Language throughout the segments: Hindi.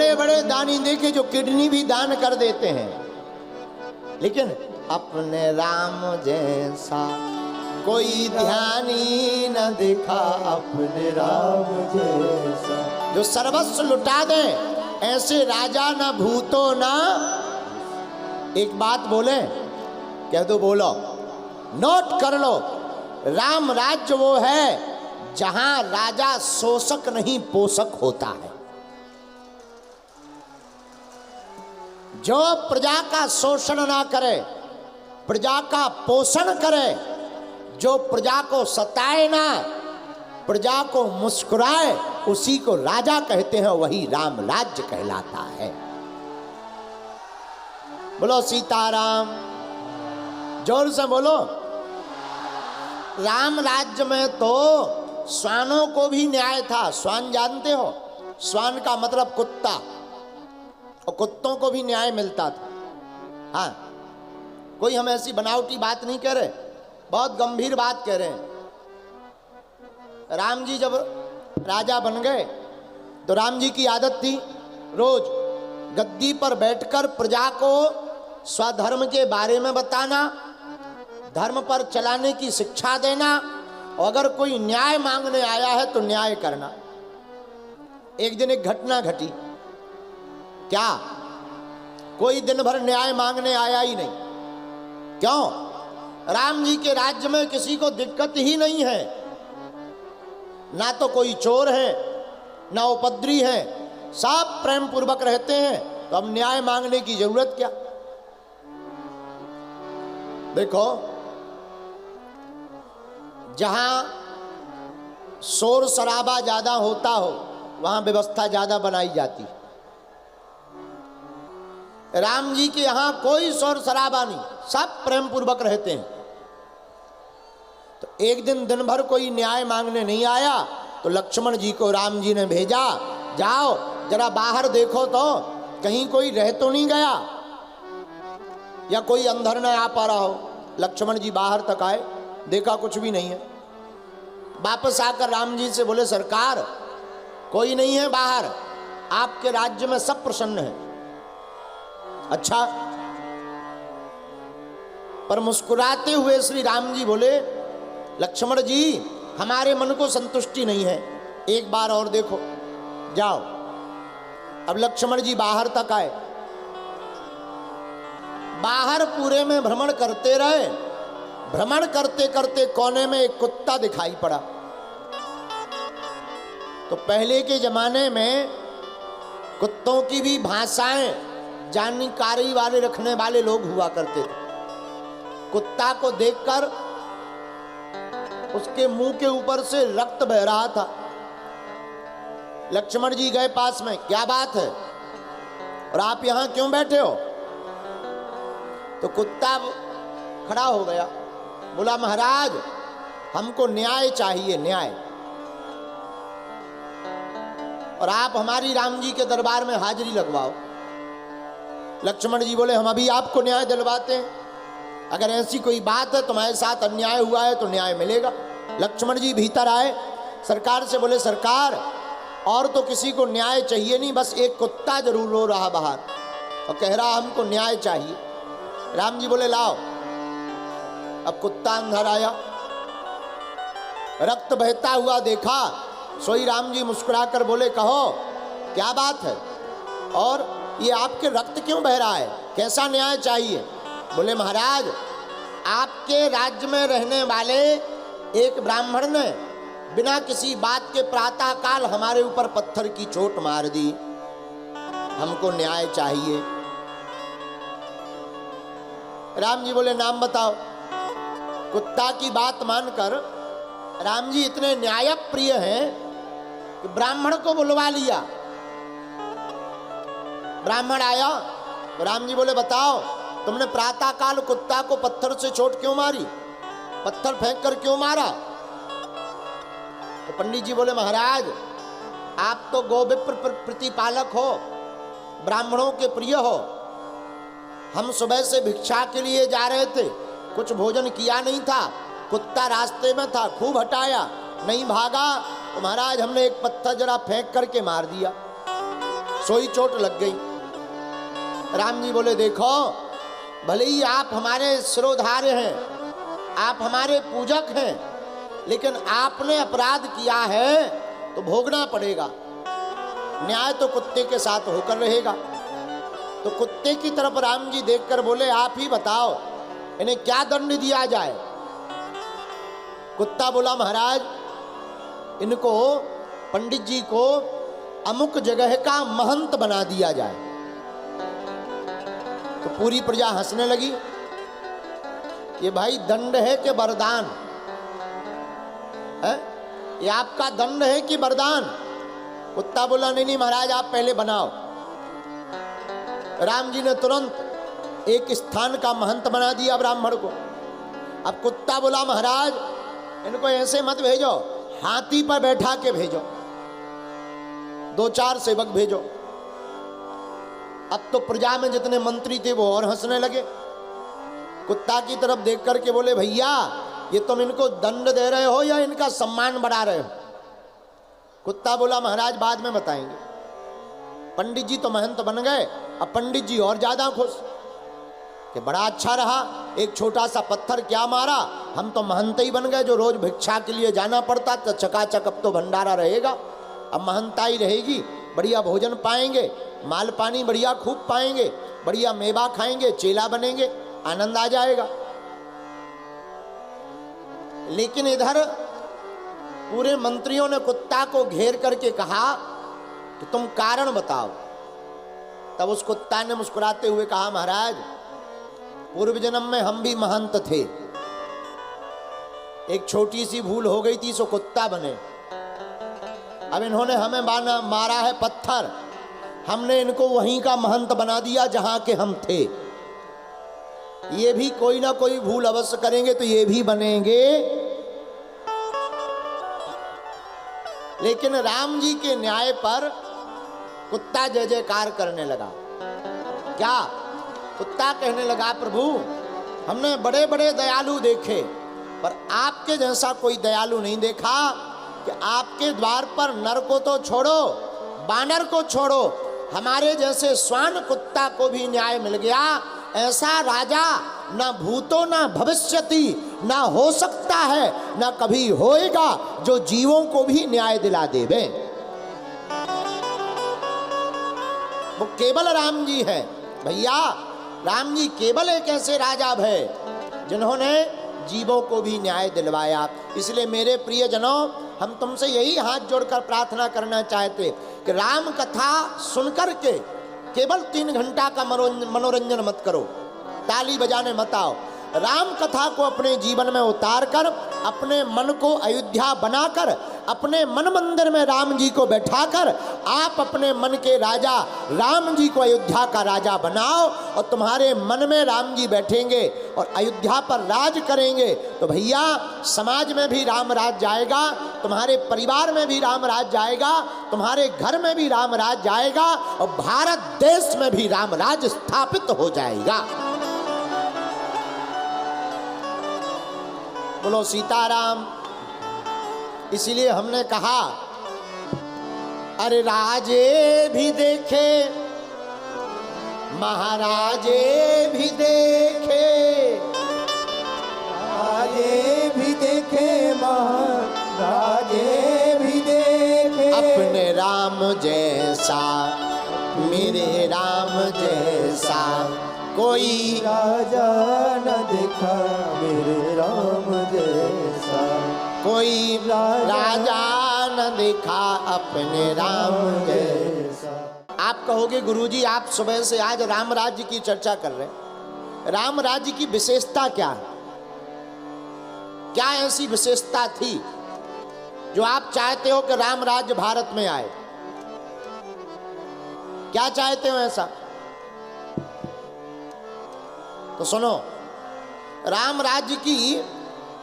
बड़े बड़े दानी देखे जो किडनी भी दान कर देते हैं, लेकिन अपने राम जैसा कोई ध्यानी न दिखा, अपने राम जैसा। जो सर्वस्व लुटा दे ऐसे राजा न भूतो ना। एक बात बोले, कह दो, बोलो, नोट कर लो, राम राज्य वो है जहां राजा शोषक नहीं पोषक होता है। जो प्रजा का शोषण ना करे, प्रजा का पोषण करे, जो प्रजा को सताए ना, प्रजा को मुस्कुराए, उसी को राजा कहते हैं, वही राम राज्य कहलाता है। बोलो सीताराम, जोर से बोलो। राम राज्य में तो श्वानों को भी न्याय था। श्वान जानते हो, श्वान का मतलब कुत्ता, और कुत्तों को भी न्याय मिलता था। हाँ, कोई हम ऐसी बनावटी बात नहीं कह रहे, बहुत गंभीर बात कह रहे हैं। राम जी जब राजा बन गए तो राम जी की आदत थी रोज गद्दी पर बैठकर प्रजा को स्वधर्म के बारे में बताना, धर्म पर चलाने की शिक्षा देना, और अगर कोई न्याय मांगने आया है तो न्याय करना। एक दिन एक घटना घटी। क्या? कोई दिन भर न्याय मांगने आया ही नहीं। क्यों? राम जी के राज्य में किसी को दिक्कत ही नहीं है, ना तो कोई चोर है, ना उपद्रवी है, सब प्रेम पूर्वक रहते हैं, तो अब न्याय मांगने की जरूरत क्या? देखो, जहां शोर शराबा ज्यादा होता हो वहां व्यवस्था ज्यादा बनाई जाती। राम जी के यहां कोई शोर शराबा नहीं, सब प्रेम पूर्वक रहते हैं। तो एक दिन दिन भर कोई न्याय मांगने नहीं आया तो लक्ष्मण जी को राम जी ने भेजा, जाओ जरा बाहर देखो तो कहीं कोई रह तो नहीं गया, या कोई अंदर न आ पा रहा हो। लक्ष्मण जी बाहर तक आए, देखा कुछ भी नहीं है। वापस आकर राम जी से बोले, सरकार कोई नहीं है बाहर, आपके राज्य में सब प्रसन्न है। अच्छा, पर मुस्कुराते हुए श्री राम जी बोले, लक्ष्मण जी हमारे मन को संतुष्टि नहीं है, एक बार और देखो, जाओ। अब लक्ष्मण जी बाहर तक आए, बाहर पूरे में भ्रमण करते रहे। भ्रमण करते करते कोने में एक कुत्ता दिखाई पड़ा। तो पहले के जमाने में कुत्तों की भी भाषाएं जानकारी वाले रखने वाले लोग हुआ करते थे। कुत्ता को देखकर उसके मुंह के ऊपर से रक्त बह रहा था। लक्ष्मण जी गए पास में, क्या बात है और आप यहां क्यों बैठे हो? तो कुत्ता खड़ा हो गया, बोला, महाराज हमको न्याय चाहिए, न्याय, और आप हमारी राम जी के दरबार में हाजिरी लगवाओ। लक्ष्मण जी बोले, हम अभी आपको न्याय दिलवाते हैं, अगर ऐसी कोई बात है तुम्हारे साथ अन्याय हुआ है तो न्याय मिलेगा। लक्ष्मण जी भीतर आए, सरकार से बोले, सरकार और तो किसी को न्याय चाहिए नहीं, बस एक कुत्ता जरूर रो रहा बाहर और कह रहा हमको न्याय चाहिए। राम जी बोले, लाओ। अब कुत्ता अंदर आया, रक्त बहता हुआ देखा, सोई राम जी मुस्कुराकर बोले, कहो क्या बात है और ये आपके रक्त क्यों बह रहा है, कैसा न्याय चाहिए? बोले, महाराज आपके राज्य में रहने वाले एक ब्राह्मण ने बिना किसी बात के प्रातः काल हमारे ऊपर पत्थर की चोट मार दी, हमको न्याय चाहिए। राम जी बोले, नाम बताओ। कुत्ता की बात मानकर राम जी इतने न्याय प्रिय हैं कि ब्राह्मण को बुलवा लिया। ब्राह्मण आया तो राम जी बोले, बताओ तुमने प्रातः काल कुत्ता को पत्थर से चोट क्यों मारी, पत्थर फेंक कर क्यों मारा? तो पंडित जी बोले, महाराज आप तो गोविप्र प्रतिपालक हो, ब्राह्मणों के प्रिय हो, हम सुबह से भिक्षा के लिए जा रहे थे, कुछ भोजन किया नहीं था, कुत्ता रास्ते में था, खूब हटाया, नहीं भागा तो महाराज हमने एक पत्थर जरा फेंक करके मार दिया। सोई चोट लग गई। राम जी बोले देखो, भले ही आप हमारे सिरोधार्य हैं, आप हमारे पूजक हैं, लेकिन आपने अपराध किया है तो भोगना पड़ेगा। न्याय तो कुत्ते के साथ होकर रहेगा। तो कुत्ते की तरफ राम जी देखकर बोले आप ही बताओ इन्हें क्या दंड दिया जाए। कुत्ता बोला महाराज इनको, पंडित जी को अमुक जगह का महंत बना दिया जाए। तो पूरी प्रजा हंसने लगी, ये भाई दंड है कि वरदान है? ये आपका दंड है कि वरदान? कुत्ता बोला नहीं नहीं महाराज आप पहले बनाओ। राम जी ने तुरंत एक स्थान का महंत बना दिया ब्राह्मण को। अब कुत्ता बोला महाराज इनको ऐसे मत भेजो, हाथी पर बैठा के भेजो, 2-4 सेवक भेजो। अब तो प्रजा में जितने मंत्री थे वो और हंसने लगे। कुत्ता की तरफ देख करके बोले भैया ये तुम इनको दंड दे रहे हो या इनका सम्मान बढ़ा रहे हो? कुत्ता बोला महाराज बाद में बताएंगे। पंडित जी तो महंत बन गए, अब पंडित जी और ज्यादा खुश कि बड़ा अच्छा रहा, एक छोटा सा पत्थर क्या मारा, हम तो महंत ही बन गए। जो रोज भिक्षा के लिए जाना पड़ता तो चकाचक अब तो भंडारा रहेगा, अब महंताई रहेगी, बढ़िया भोजन पाएंगे, माल पानी बढ़िया खूब पाएंगे, बढ़िया मेवा खाएंगे, चेला बनेंगे, आनंद आ जाएगा। लेकिन इधर पूरे मंत्रियों ने कुत्ता को घेर करके कहा कि तुम कारण बताओ। तब उस कुत्ता ने मुस्कुराते हुए कहा महाराज पूर्व जन्म में हम भी महंत थे, एक छोटी सी भूल हो गई थी सो कुत्ता बने। अब इन्होंने हमें मारा है पत्थर, हमने इनको वहीं का महंत बना दिया जहां के हम थे। ये भी कोई ना कोई भूल अवश्य करेंगे तो ये भी बनेंगे। लेकिन राम जी के न्याय पर कुत्ता जय जयकार करने लगा। क्या? कुत्ता कहने लगा प्रभु हमने बड़े बड़े दयालु देखे पर आपके जैसा कोई दयालु नहीं देखा कि आपके द्वार पर नर को तो छोड़ो, बानर को छोड़ो, हमारे जैसे श्वान कुत्ता को भी न्याय मिल गया। ऐसा राजा ना भूतो ना भविष्यति ना हो सकता है, ना कभी होएगा जो जीवों को भी न्याय दिला देवे। वो केवल राम जी है भैया। राम जी केवल एक ऐसे राजा है जिन्होंने जीवों को भी न्याय दिलवाया। इसलिए मेरे प्रियजनों हम तुमसे यही हाथ जोड़कर प्रार्थना करना चाहते कि राम कथा सुनकर के केवल 3 घंटा का मनोरंजन मत करो, ताली बजाने मत आओ। राम कथा को अपने जीवन में उतार कर अपने मन को अयोध्या बनाकर अपने मन मंदिर में राम जी को बैठाकर आप अपने मन के राजा राम जी को अयोध्या का राजा बनाओ और तुम्हारे मन में राम जी बैठेंगे और अयोध्या पर राज करेंगे तो भैया समाज में भी राम राज जाएगा, तुम्हारे परिवार में भी राम राज जाएगा, तुम्हारे घर में भी राम राज जाएगा और भारत देश में भी राम राज स्थापित हो जाएगा। बोलो सीताराम। इसीलिए हमने कहा अरे राजे भी देखे महाराजे भी देखे, राजे भी देखे महाराजे भी देखे, अपने राम जैसा मेरे राम जैसा कोई राजा न देखा मेरे राम जैसा, कोई राजा न देखा अपने राम जैसा। आप कहोगे गुरुजी आप सुबह से आज राम राज्य की चर्चा कर रहे हैं, राम राज्य की विशेषता क्या है? क्या ऐसी विशेषता थी जो आप चाहते हो कि राम राज्य भारत में आए? क्या चाहते हो ऐसा? तो सुनो, राम राज्य की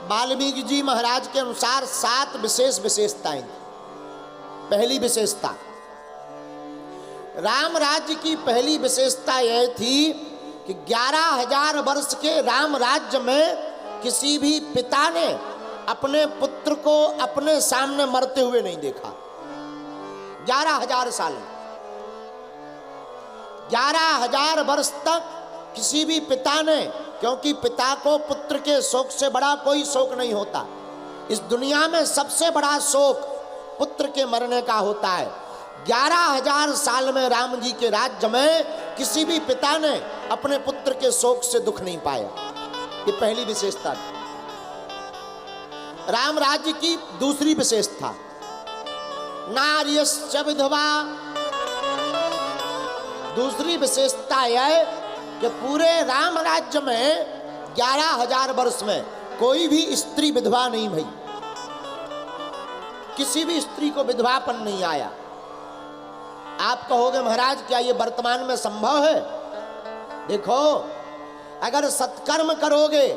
वाल्मीकि जी महाराज के अनुसार 7 विशेष विशेषताएं। पहली विशेषता, राम राज्य की पहली विशेषता यह थी कि 11,000 वर्ष के राम राज्य में किसी भी पिता ने अपने पुत्र को अपने सामने मरते हुए नहीं देखा। 11,000 साल 11,000 वर्ष तक किसी भी पिता ने, क्योंकि पिता को पुत्र के शोक से बड़ा कोई शोक नहीं होता, इस दुनिया में सबसे बड़ा शोक पुत्र के मरने का होता है। 11,000 साल में राम जी के राज्य में किसी भी पिता ने अपने पुत्र के शोक से दुख नहीं पाया। ये पहली विशेषता थी। राम राज्य की दूसरी विशेषता, नार्यश्च विधवा। दूसरी विशेषता यह कि पूरे राम राज्य में 11,000 वर्ष में कोई भी स्त्री विधवा नहीं भई, किसी भी स्त्री को विधवापन नहीं आया। आप कहोगे महाराज क्या ये वर्तमान में संभव है? देखो, अगर सत्कर्म करोगे,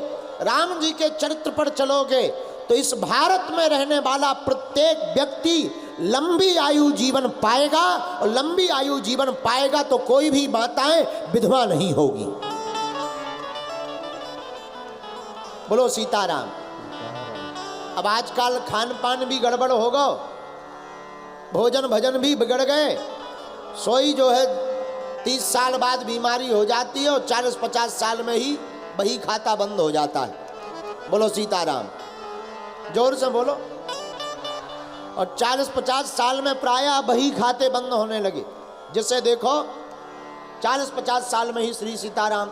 राम जी के चरित्र पर चलोगे, तो इस भारत में रहने वाला प्रत्येक व्यक्ति लंबी आयु जीवन पाएगा, और लंबी आयु जीवन पाएगा तो कोई भी माताएं विधवा नहीं होगी। बोलो सीताराम। अब आजकल खान पान भी गड़बड़ हो गो, भोजन भजन भी बिगड़ गए। सोई जो है 30 साल बाद बीमारी हो जाती है और 40-50 साल में ही बही खाता बंद हो जाता है। बोलो सीताराम, जोर से बोलो। और 40-50 साल में प्रायः बही खाते बंद होने लगे, जिससे देखो 40-50 साल में ही श्री सीताराम।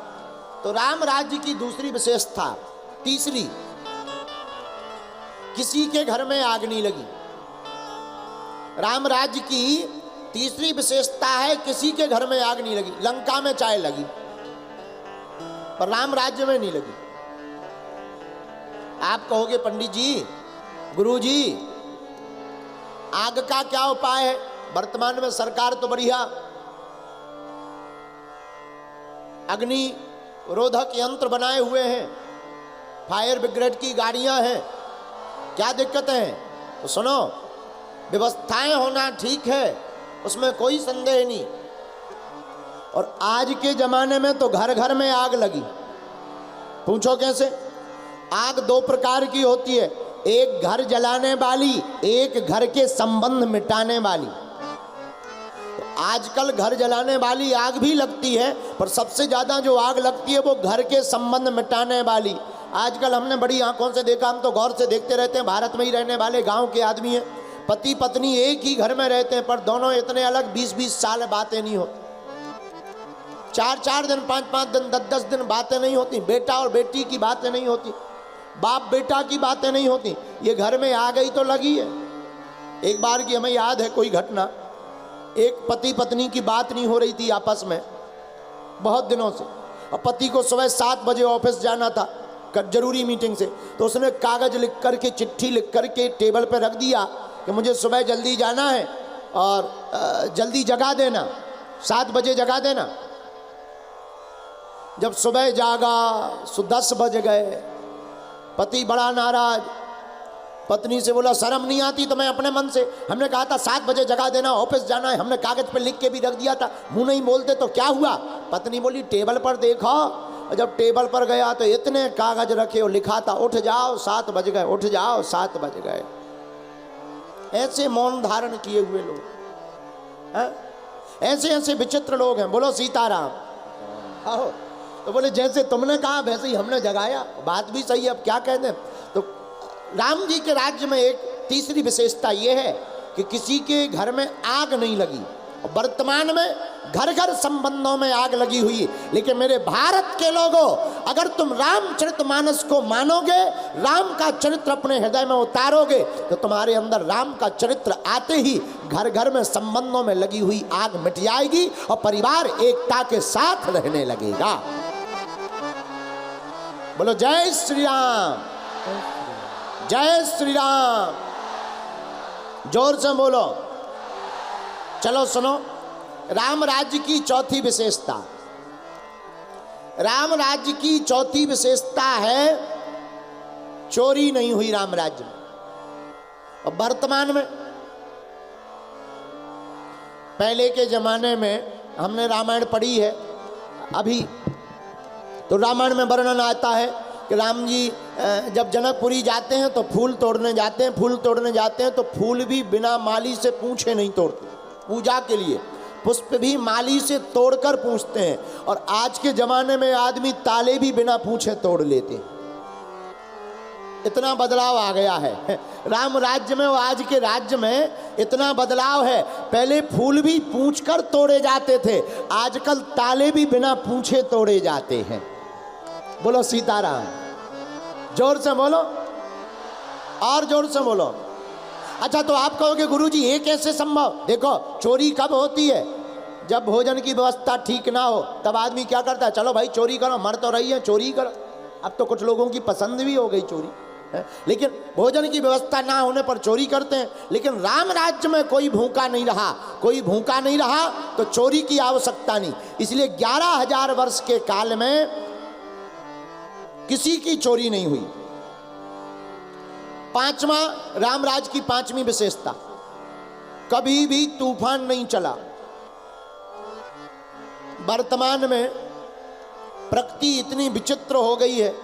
तो राम राज्य की दूसरी विशेषता, तीसरी, किसी के घर में आग नहीं लगी। राम राज्य की तीसरी विशेषता है, किसी के घर में आग नहीं लगी। लंका में चाय लगी पर राम राज्य में नहीं लगी। आप कहोगे पंडित जी, गुरु जी, आग का क्या उपाय है? वर्तमान में सरकार तो बढ़िया अग्नि रोधक यंत्र बनाए हुए हैं, फायर ब्रिगेड की गाड़ियां हैं, क्या दिक्कत है? तो सुनो, व्यवस्थाएं होना ठीक है, उसमें कोई संदेह नहीं। और आज के जमाने में तो घर घर में आग लगी। पूछो कैसे? आग दो प्रकार की होती है, एक घर जलाने वाली, एक घर के संबंध मिटाने वाली। तो आजकल घर जलाने वाली आग भी लगती है, पर सबसे ज्यादा जो आग लगती है वो घर के संबंध मिटाने वाली। आजकल हमने बड़ी आंखों से देखा, हम तो गौर से देखते रहते हैं, भारत में ही रहने वाले गांव के आदमी हैं, पति पत्नी एक ही घर में रहते हैं पर दोनों इतने अलग, 20-20 साल बातें नहीं होती, 4-4 दिन, 5-5 दिन, 10-10 दिन बातें नहीं होती, बेटा और बेटी की बातें नहीं होती, बाप बेटा की बातें नहीं होती। ये घर में आ गई तो लगी है। एक बार की हमें याद है कोई घटना, एक पति पत्नी की बात नहीं हो रही थी आपस में बहुत दिनों से, और पति को सुबह 7 बजे ऑफिस जाना था जरूरी मीटिंग से, तो उसने कागज लिख करके, चिट्ठी लिख करके टेबल पर रख दिया कि मुझे सुबह जल्दी जाना है और जल्दी जगा देना, 7 बजे जगा देना। जब सुबह जागा 10 बज गए, पति बड़ा नाराज, पत्नी से बोला शर्म नहीं आती तुम्हें अपने मन से? हमने कहा था 7 बजे जगा देना, ऑफिस जाना है, हमने कागज पे लिख के भी रख दिया था, मुंह नहीं बोलते तो क्या हुआ? पत्नी बोली टेबल पर देखो, और जब टेबल पर गया तो इतने कागज रखे और लिखा था उठ जाओ 7 बज गए, उठ जाओ 7 बज गए। ऐसे मौन धारण किए हुए लोग, ऐसे ऐसे विचित्र लोग हैं। बोलो सीताराम। आओ, तो बोले जैसे तुमने कहा वैसे ही हमने जगाया, बात भी सही है, अब क्या कहते हैं। तो राम जी के राज्य में एक तीसरी विशेषता यह है कि किसी के घर में आग नहीं लगी। वर्तमान में घर घर संबंधों में आग लगी हुई, लेकिन मेरे भारत के लोगों, अगर तुम रामचरितमानस को मानोगे, राम का चरित्र अपने हृदय में उतारोगे, तो तुम्हारे अंदर राम का चरित्र आते ही घर घर में संबंधों में लगी हुई आग मिट जाएगी और परिवार एकता के साथ रहने लगेगा। बोलो जय श्री राम, जय श्री राम, जोर से बोलो। चलो सुनो, राम राज्य की चौथी विशेषता, राम राज्य की चौथी विशेषता है चोरी नहीं हुई राम राज्य में। और वर्तमान में, पहले के जमाने में हमने रामायण पढ़ी है, अभी तो रामायण में वर्णन आता है कि राम जी जब जनकपुरी जाते हैं तो फूल तोड़ने जाते हैं, फूल तोड़ने जाते हैं तो फूल भी बिना माली से पूछे नहीं तोड़ते पूजा के लिए। पुष्प भी माली से तोड़कर पूछते हैं, और आज के जमाने में आदमी ताले भी बिना पूछे तोड़ लेते हैं। इतना बदलाव आ गया है राम राज्य में और आज के राज्य में, इतना बदलाव है। पहले फूल भी पूछकर तोड़े जाते थे, आजकल ताले भी बिना पूछे तोड़े जाते हैं। बोलो सीताराम, जोर से बोलो, और जोर से बोलो। अच्छा, तो आप कहोगे गुरुजी ये कैसे संभव? देखो, चोरी कब होती है? जब भोजन की व्यवस्था ठीक ना हो, तब आदमी क्या करता है? चलो भाई चोरी करो, मर तो रही है, चोरी करो। अब तो कुछ लोगों की पसंद भी हो गई चोरी है? लेकिन भोजन की व्यवस्था ना होने पर चोरी करते हैं। लेकिन राम राज्य में कोई भूखा नहीं रहा, कोई भूखा नहीं रहा तो चोरी की आवश्यकता नहीं। इसलिए 11,000 वर्ष के काल में किसी की चोरी नहीं हुई। पांचवा, रामराज की पांचवी विशेषता, कभी भी तूफान नहीं चला। वर्तमान में प्रकृति इतनी विचित्र हो गई है,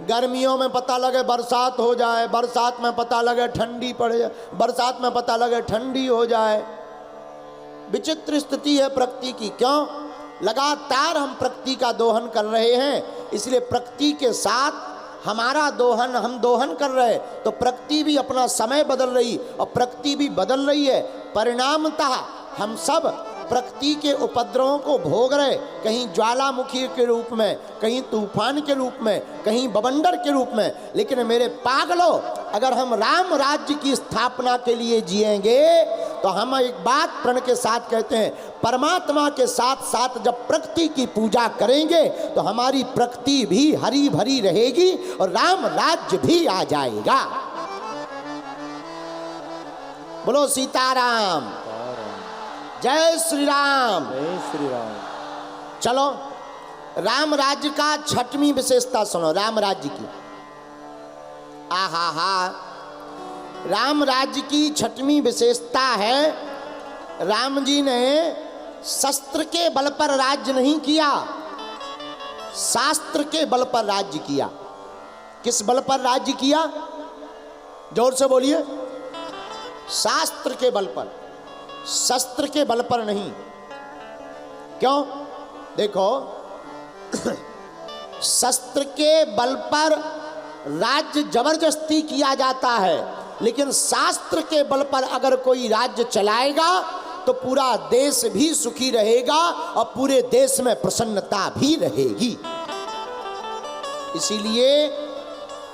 गर्मियों में पता लगे बरसात हो जाए, बरसात में पता लगे ठंडी पड़ जाए, बरसात में पता लगे ठंडी हो जाए। विचित्र स्थिति है प्रकृति की। क्यों? लगातार हम प्रकृति का दोहन कर रहे हैं, इसलिए प्रकृति के साथ हमारा दोहन, हम दोहन कर रहे, तो प्रकृति भी अपना समय बदल रही और प्रकृति भी बदल रही है। परिणामतः हम सब प्रकृति के उपद्रवों को भोग रहे, कहीं ज्वालामुखी के रूप में, कहीं तूफान के रूप में, कहीं बवंडर के रूप में। लेकिन मेरे पागलों, अगर हम राम राज्य की स्थापना के लिए जिएंगे तो हम एक बात प्रण के साथ कहते हैं, परमात्मा के साथ साथ जब प्रकृति की पूजा करेंगे तो हमारी प्रकृति भी हरी भरी रहेगी और राम राज्य भी आ जाएगा। बोलो सीताराम, जय श्री राम। जय श्री राम। चलो, राम राज्य का छठवीं विशेषता सुनो, राम राज्य की। आहा हा, राम राज्य की छठवीं विशेषता है, राम जी ने शस्त्र के बल पर राज्य नहीं किया, शास्त्र के बल पर राज्य किया। किस बल पर राज्य किया? जोर से बोलिए। शास्त्र के बल पर, शस्त्र के बल पर नहीं। क्यों? देखो, शस्त्र के बल पर राज्य जबरदस्ती किया जाता है, लेकिन शास्त्र के बल पर अगर कोई राज्य चलाएगा तो पूरा देश भी सुखी रहेगा और पूरे देश में प्रसन्नता भी रहेगी। इसीलिए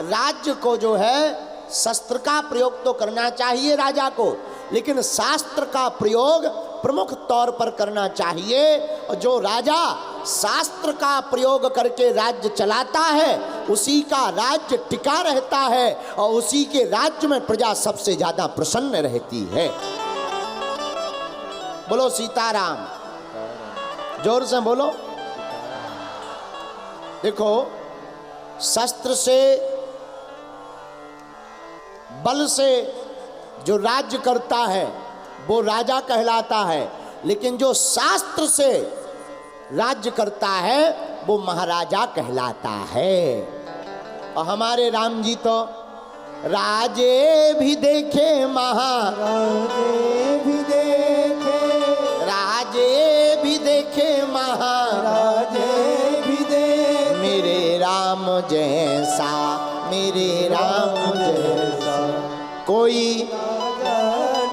राज्य को जो है शस्त्र का प्रयोग तो करना चाहिए राजा को, लेकिन शास्त्र का प्रयोग प्रमुख तौर पर करना चाहिए। और जो राजा शास्त्र का प्रयोग करके राज्य चलाता है उसी का राज्य टिका रहता है और उसी के राज्य में प्रजा सबसे ज्यादा प्रसन्न रहती है। बोलो सीताराम, जोर से बोलो। देखो, शस्त्र से, बल से जो राज्य करता है वो राजा कहलाता है, लेकिन जो शास्त्र से राज्य करता है वो महाराजा कहलाता है। और हमारे राम जी तो राजे भी देखे राजे भी देखे, राजे भी देखे राजे भी देखे, मेरे राम जैसा, मेरे राम जैसा कोई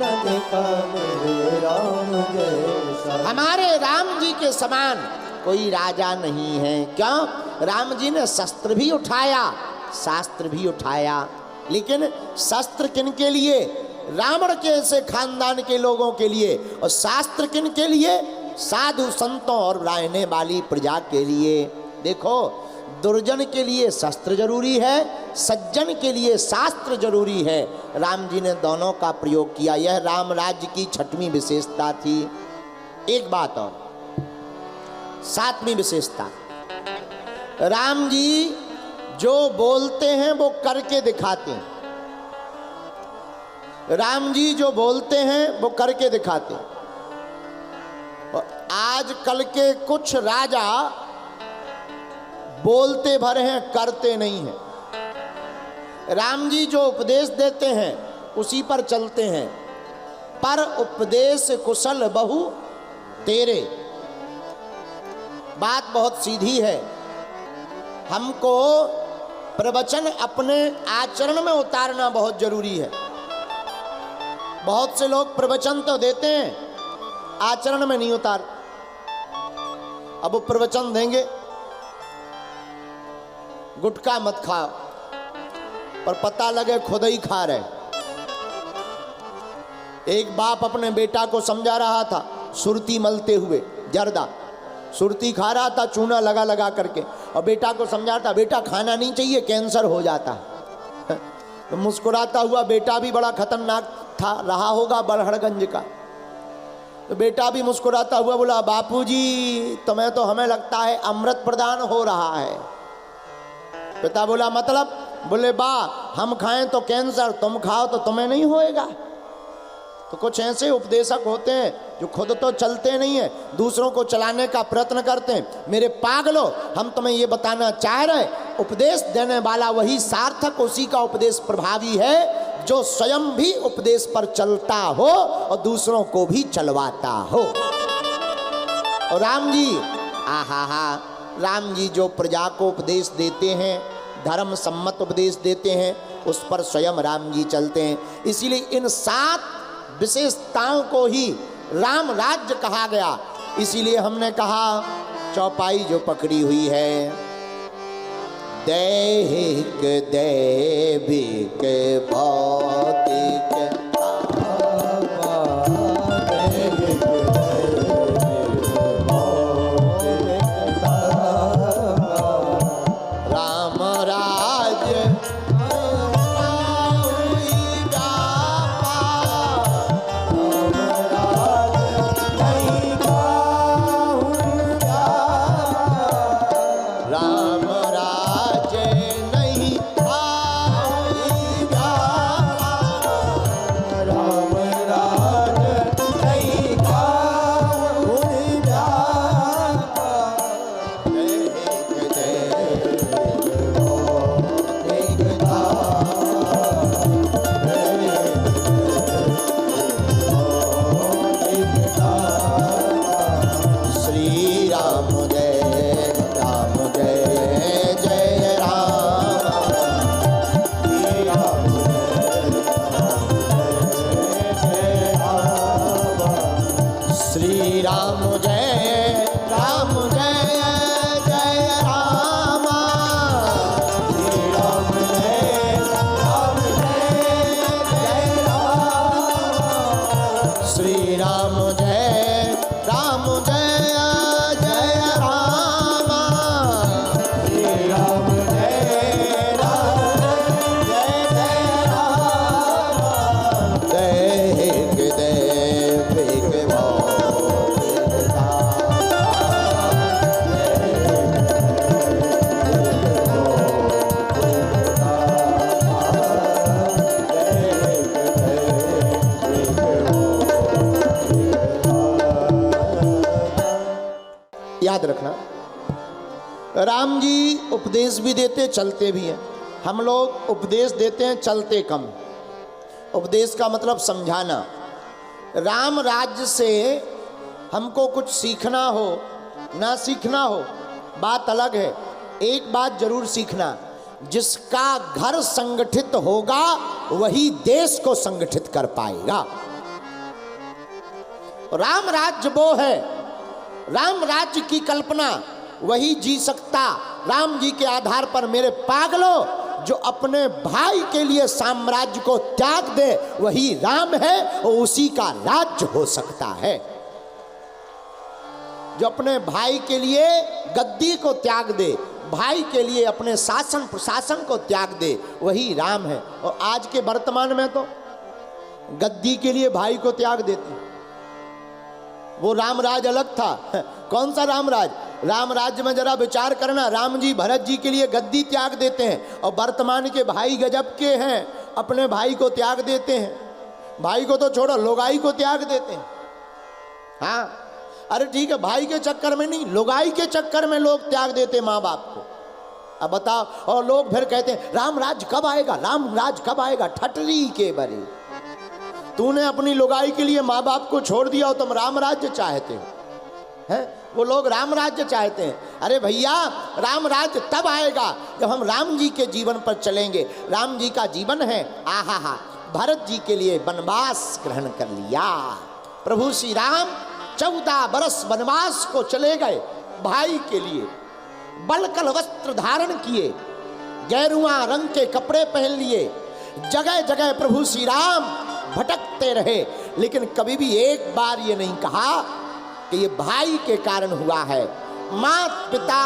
न देखा मेरे राम जैसा। हमारे राम जी के समान कोई राजा नहीं है। क्यों? राम जी ने शस्त्र भी उठाया, शास्त्र भी उठाया, लेकिन शस्त्र किन के लिए? रावण के ऐसे खानदान के लोगों के लिए। और शास्त्र किन के लिए? साधु संतों और रहने वाली प्रजा के लिए। देखो, दुर्जन के लिए शस्त्र जरूरी है, सज्जन के लिए शास्त्र जरूरी है। राम जी ने दोनों का प्रयोग किया। यह राम राज्य की छठवीं विशेषता थी। एक बात और, सातवीं विशेषता, राम जी जो बोलते हैं वो करके दिखाते हैं। राम जी जो बोलते हैं वो करके दिखाते हैं। और आजकल के कुछ राजा बोलते भर हैं, करते नहीं हैं। राम जी जो उपदेश देते हैं उसी पर चलते हैं। पर उपदेश कुशल बहु तेरे। बात बहुत सीधी है। हमको प्रवचन अपने आचरण में उतारना बहुत जरूरी है। बहुत से लोग प्रवचन तो देते हैं, आचरण में नहीं उतार। अब वो प्रवचन देंगे, गुटखा मत खाओ, पर पता लगे खुद ही खा रहे। एक बाप अपने बेटा को समझा रहा था, सुरती मलते हुए, जर्दा सुरती खा रहा था चूना लगा लगा करके, और बेटा को समझा रहा था बेटा खाना नहीं चाहिए, कैंसर हो जाता है। तो मुस्कुराता हुआ बेटा भी बड़ा खतरनाक था, रहा होगा बड़हड़गंज का। तो बेटा भी मुस्कुराता हुआ बोला बापूजी तुम्हें तो हमें लगता है अमृत प्रदान हो रहा है। पिता बोला मतलब? बोले बा हम खाएं तो कैंसर, तुम खाओ तो तुम्हें नहीं होएगा। तो कुछ ऐसे उपदेशक होते हैं जो खुद तो चलते नहीं है, दूसरों को चलाने का प्रयत्न करते हैं। मेरे पागलो, हम तुम्हें ये बताना चाह रहे, उपदेश देने वाला वही सार्थक, उसी का उपदेश प्रभावी है जो स्वयं भी उपदेश पर चलता हो और दूसरों को भी चलवाता हो। और राम जी, आहा, राम जी जो प्रजा को उपदेश देते हैं, धर्म सम्मत उपदेश देते हैं, उस पर स्वयं राम जी चलते हैं। इसीलिए इन 7 विशेषताओं को ही राम राज्य कहा गया। इसीलिए हमने कहा चौपाई जो पकड़ी हुई है, दैहिक दैविक भौतिक राम राज्य याद रखना। राम जी उपदेश भी देते, चलते भी हैं। हम लोग उपदेश देते हैं, चलते कम। उपदेश का मतलब समझाना। राम राज्य से हमको कुछ सीखना हो ना सीखना हो बात अलग है। एक बात जरूर सीखना, जिसका घर संगठित होगा वही देश को संगठित कर पाएगा। राम राज्य वो है, राम राज्य की कल्पना वही जी सकता। राम जी के आधार पर मेरे पागलों, जो अपने भाई के लिए साम्राज्य को त्याग दे वही राम है और उसी का राज्य हो सकता है। जो अपने भाई के लिए गद्दी को त्याग दे, भाई के लिए अपने शासन प्रशासन को त्याग दे, वही राम है। और आज के वर्तमान में तो गद्दी के लिए भाई को त्याग देते हैं। वो रामराज अलग था। कौन सा रामराज? राम राज्य में जरा विचार करना, राम जी भरत जी के लिए गद्दी त्याग देते हैं और वर्तमान के भाई गजब के हैं, अपने भाई को त्याग देते हैं। भाई को तो छोड़ो, लोगाई को त्याग देते हैं। हाँ, अरे ठीक है, भाई के चक्कर में नहीं, लोगाई के चक्कर में लोग त्याग देते माँ बाप को। अब बताओ, और लोग फिर कहते हैं राम राज्य कब आएगा, राम राज्य कब आएगा। ठटरी के बरे, तूने अपनी लुगाई के लिए माँ बाप को छोड़ दिया और तुम राम राज्य चाहते हो। है, वो लोग राम राज्य चाहते हैं। अरे भैया, राम राज्य तब आएगा जब हम राम जी के जीवन पर चलेंगे। राम जी का जीवन है, आहा हा, भरत जी के लिए वनवास ग्रहण कर लिया। प्रभु श्री राम 14 बरस वनवास को चले गए भाई के लिए। बलकल वस्त्र धारण किए, गेरुआ रंग के कपड़े पहन लिए, जगह जगह प्रभु श्री राम भटकते रहे, लेकिन कभी भी एक बार ये नहीं कहा कि ये भाई के कारण हुआ है। माता पिता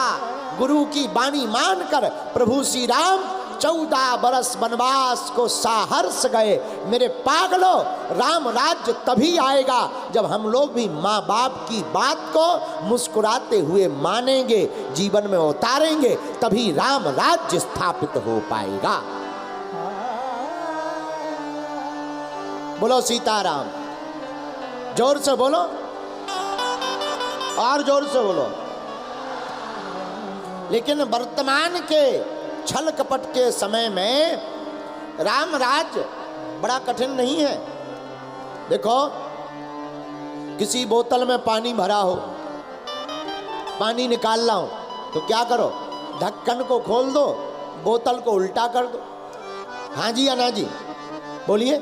गुरु की वाणी मानकर प्रभु श्री राम 14 बरस वनवास को साहर्ष गए। मेरे पागलों, राम राज्य तभी आएगा जब हम लोग भी माँ बाप की बात को मुस्कुराते हुए मानेंगे, जीवन में उतारेंगे, तभी राम राज्य स्थापित हो पाएगा। बोलो सीताराम, जोर से बोलो, और जोर से बोलो। लेकिन वर्तमान के छल कपट के समय में राम राज्य बड़ा कठिन नहीं है। देखो, किसी बोतल में पानी भरा हो, पानी निकालना हो तो क्या करो, ढक्कन को खोल दो, बोतल को उल्टा कर दो। हाँ जी या ना जी, बोलिए।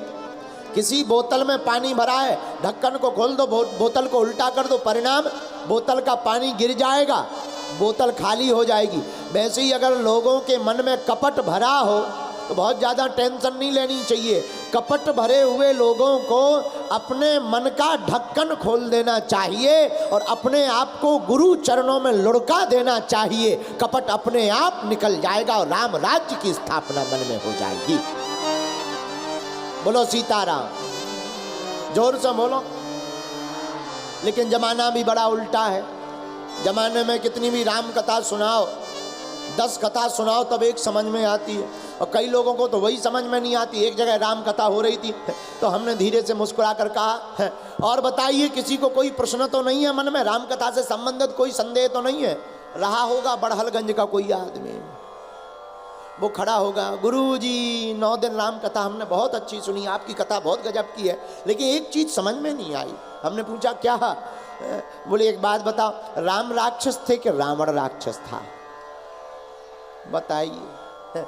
किसी बोतल में पानी भरा है, ढक्कन को खोल दो, बोतल को उल्टा कर दो, परिणाम बोतल का पानी गिर जाएगा, बोतल खाली हो जाएगी। वैसे ही अगर लोगों के मन में कपट भरा हो तो बहुत ज़्यादा टेंशन नहीं लेनी चाहिए। कपट भरे हुए लोगों को अपने मन का ढक्कन खोल देना चाहिए और अपने आप को गुरु चरणों में लुढ़का देना चाहिए। कपट अपने आप निकल जाएगा और राम राज्य की स्थापना मन में हो जाएगी। बोलो सीताराम, जोर से बोलो। लेकिन जमाना भी बड़ा उल्टा है। जमाने में कितनी भी राम कथा सुनाओ, 10 कथा सुनाओ तब एक समझ में आती है, और कई लोगों को तो वही समझ में नहीं आती। एक जगह राम कथा हो रही थी तो हमने धीरे से मुस्कुरा कर कहा, और बताइए किसी को कोई प्रश्न तो नहीं है मन में, राम कथा से संबंधित कोई संदेह तो नहीं है? रहा होगा बड़हलगंज का कोई आदमी, वो खड़ा होगा, गुरुजी 9 दिन राम कथा हमने बहुत अच्छी सुनी, आपकी कथा बहुत गजब की है, लेकिन एक चीज समझ में नहीं आई। हमने पूछा क्या? बोले एक बात बताओ, राम राक्षस थे कि रावण राक्षस था? बताइए।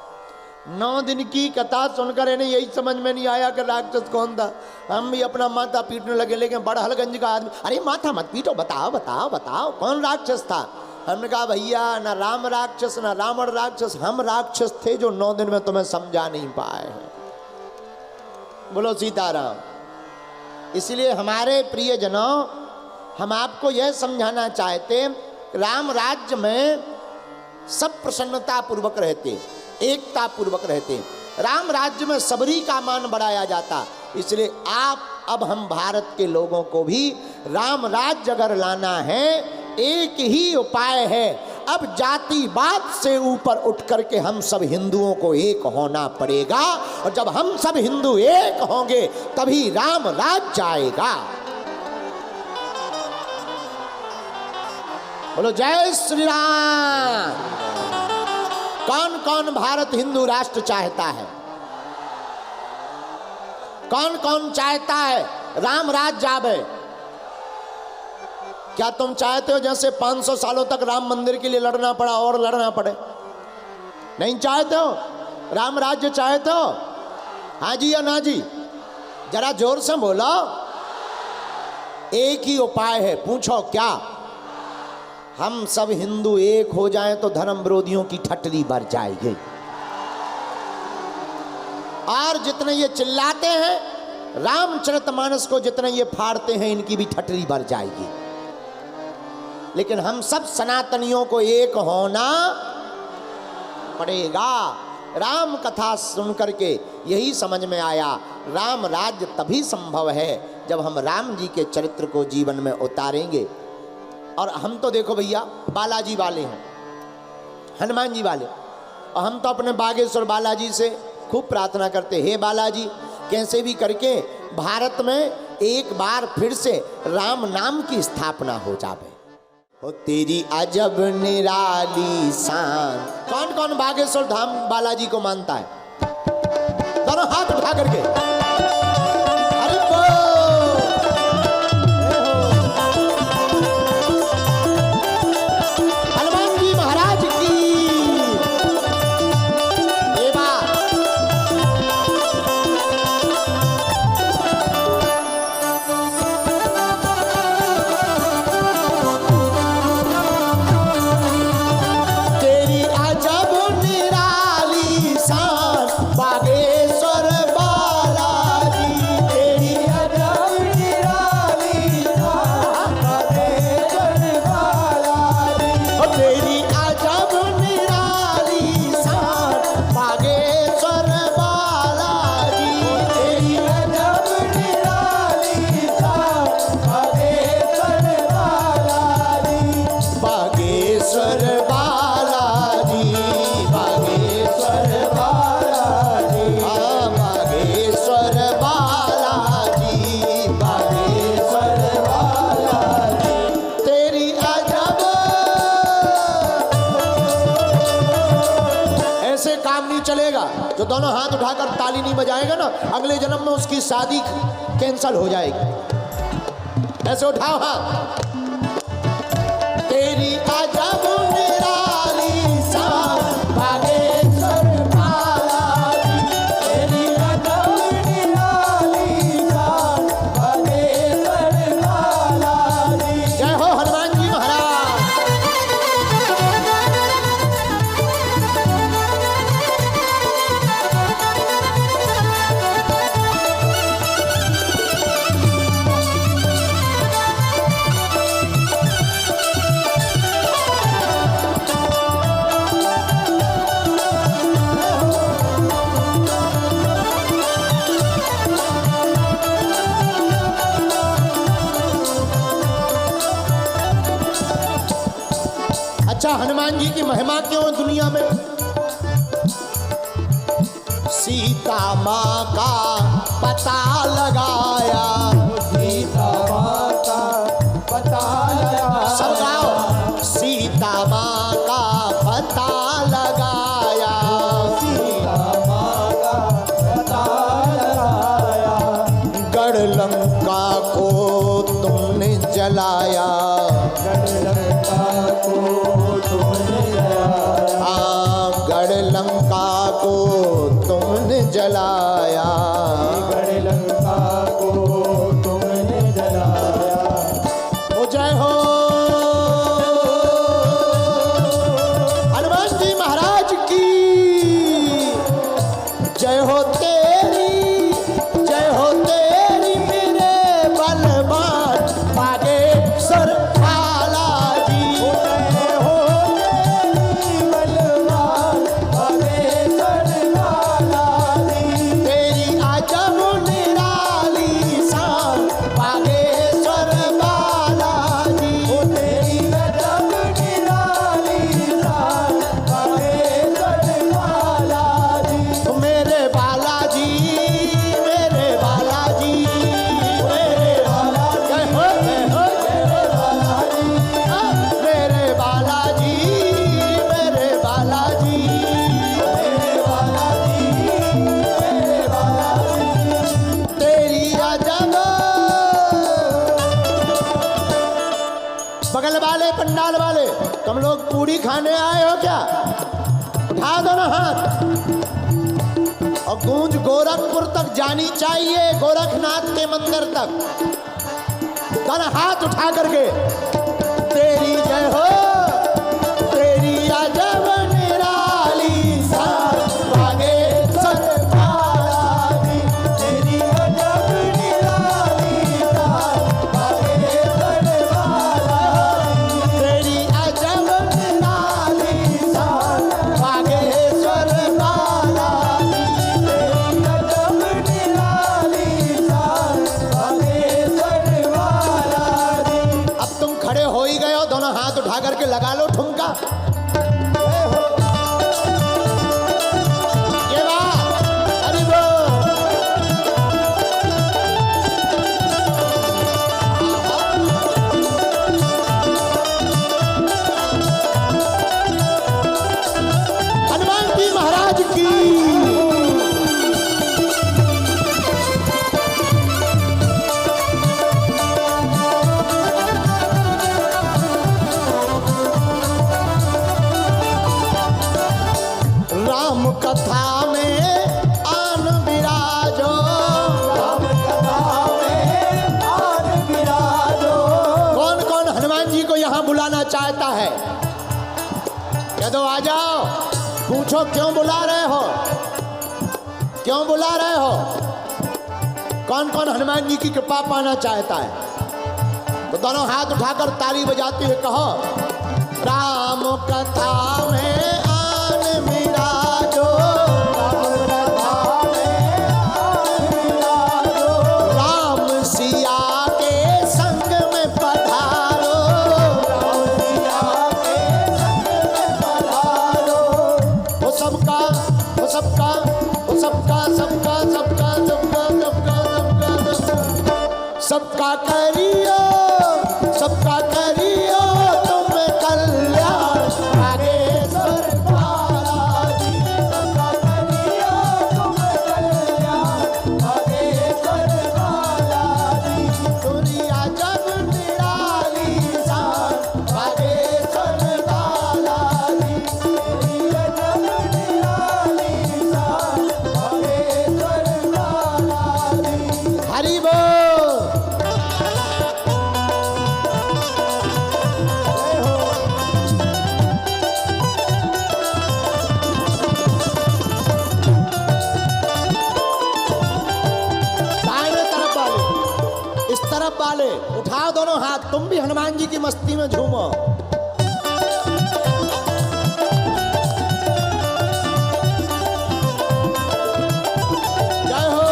9 दिन की कथा सुनकर इन्हें यही समझ में नहीं आया कि राक्षस कौन था। हम भी अपना माथा पीटने लगे, लेकिन बड़हलगंज का आदमी, अरे माथा मत पीटो, बताओ बताओ बताओ कौन राक्षस था? हमने कहा भैया, ना राम राक्षस ना रावण राक्षस, हम राक्षस थे जो 9 दिन में तुम्हें समझा नहीं पाए हैं। बोलो सीताराम। इसलिए हमारे प्रियजनों, हम आपको यह समझाना चाहते, राम राज्य में सब प्रसन्नता पूर्वक रहते, एकता पूर्वक रहते। राम राज्य में सबरी का मान बढ़ाया जाता। इसलिए अब हम भारत के लोगों को भी राम राज्य अगर लाना है, एक ही उपाय है। अब जातिवाद से ऊपर उठ करके हम सब हिंदुओं को एक होना पड़ेगा, और जब हम सब हिंदू एक होंगे तभी राम राज्य आएगा। बोलो जय श्री राम। कौन कौन भारत हिंदू राष्ट्र चाहता है? कौन कौन चाहता है राम राज्य आवे? क्या तुम चाहते हो जैसे 500 सालों तक राम मंदिर के लिए लड़ना पड़ा और लड़ना पड़े? नहीं चाहते हो? राम राज्य चाहते हो? हाँ जी या ना जी? जरा जोर से बोलो। एक ही उपाय है, पूछो क्या? हम सब हिंदू एक हो जाएं तो धर्म विरोधियों की ठटरी भर जाएगी। और जितने ये चिल्लाते हैं रामचरितमानस को, जितने ये फाड़ते हैं, इनकी भी ठटरी भर जाएगी। लेकिन हम सब सनातनियों को एक होना पड़ेगा। राम कथा सुन करके यही समझ में आया, राम राज्य तभी संभव है जब हम राम जी के चरित्र को जीवन में उतारेंगे। और हम तो देखो भैया बालाजी वाले हैं, हनुमान जी वाले, और हम तो अपने बागेश्वर बालाजी से खूब प्रार्थना करते, हे बालाजी कैसे भी करके भारत में एक बार फिर से राम नाम की स्थापना हो जावे। हो तेरी अजब निराली शान। कौन कौन बागेश्वर धाम बालाजी को मानता है? दोनों हाथ उठा करके अरे नहीं चलेगा। जो दोनों हाथ उठाकर ताली नहीं बजाएगा ना, अगले जन्म में उसकी शादी कैंसल हो जाएगी। ऐसे उठाओ हाथ। तेरी अजब निराली शान बागेश्वर बालाजी, तेरी अजब निराली शान बागेश्वर बालाजी। जय हो हनुमान जी महाराज। अच्छा, हनुमान जी की महिमा क्यों है दुनिया में? सीता माँ का पता लगाया, सीता माँ का पता लगाया। सब गाओ। सीता माँ का पता लगाया, सीता माँ का पता लगाया। गढ़ लंका को तुमने जलाया, गढ़ लंका को तुमने जलाया। गढ़ लंका को तुमने जलाया। गढ़ लंका को तुमने जलाया। ओ जय हो हनुमान जी महाराज की जय हो। तेरी जय हो, तेरी मेरे बलवान बागेश्वर बालाजी। जय हो तेरी बलवान बागेश्वर बालाजी। तेरी अजब निराली शान बागेश्वर बालाजी। तेरी अजब निराली शान बागेश्वर बालाजी। मेरे बालाजी, मेरे बालाजी, मेरे बालाजी, जय हो जय हो जय हो बालाजी। मेरे बालाजी, मेरे बालाजी, मेरे बालाजी, मेरे बालाजी। तेरी अजब। बगल वाले पंडाल वाले, तुम लोग पूरी खाने आए हो क्या? उठा दो ना हाथ। और गूंज गोरखपुर तक जानी चाहिए, गोरखनाथ के मंदिर तक। दोनों हाथ उठा करके तेरी जय हो, तेरी अजब निराली शान बागेश्वर बालाजी। तेरी अजब निराली शान बागेश्वर बालाजी। तेरी अजब निराली शान बागेश्वर बालाजी। तेरी अजब निराली शान बागेश्वर बालाजी। अब तुम खड़े हो ही गए हो, दोनों हाथ उठा करके लगा लो ठुमका। जय हो। ये बात, हरि बोल। हनुमान जी महाराज की राम कथा में आन विराजो। राम कथा में आन विराजो। कौन कौन हनुमान जी को यहाँ बुलाना चाहता है? कह दो आ जाओ। पूछो क्यों बुला रहे हो, क्यों बुला रहे हो? कौन कौन हनुमान जी की कृपा पाना चाहता है? तो दोनों हाथ उठाकर ताली बजाते हुए कहो, राम कथा में आन विराजो। राम कथा में आन विराजो। राम सिया के संग में पधारो। राम सिया के संग में पधारो। वो सबका वो सबका वो सबका सबका सबका सबका सबका सबका सबका करियो, सबका करियो तुम कल्याण बागेश्वर बालाजी। सबका की मस्ती में झूमो। जय हो।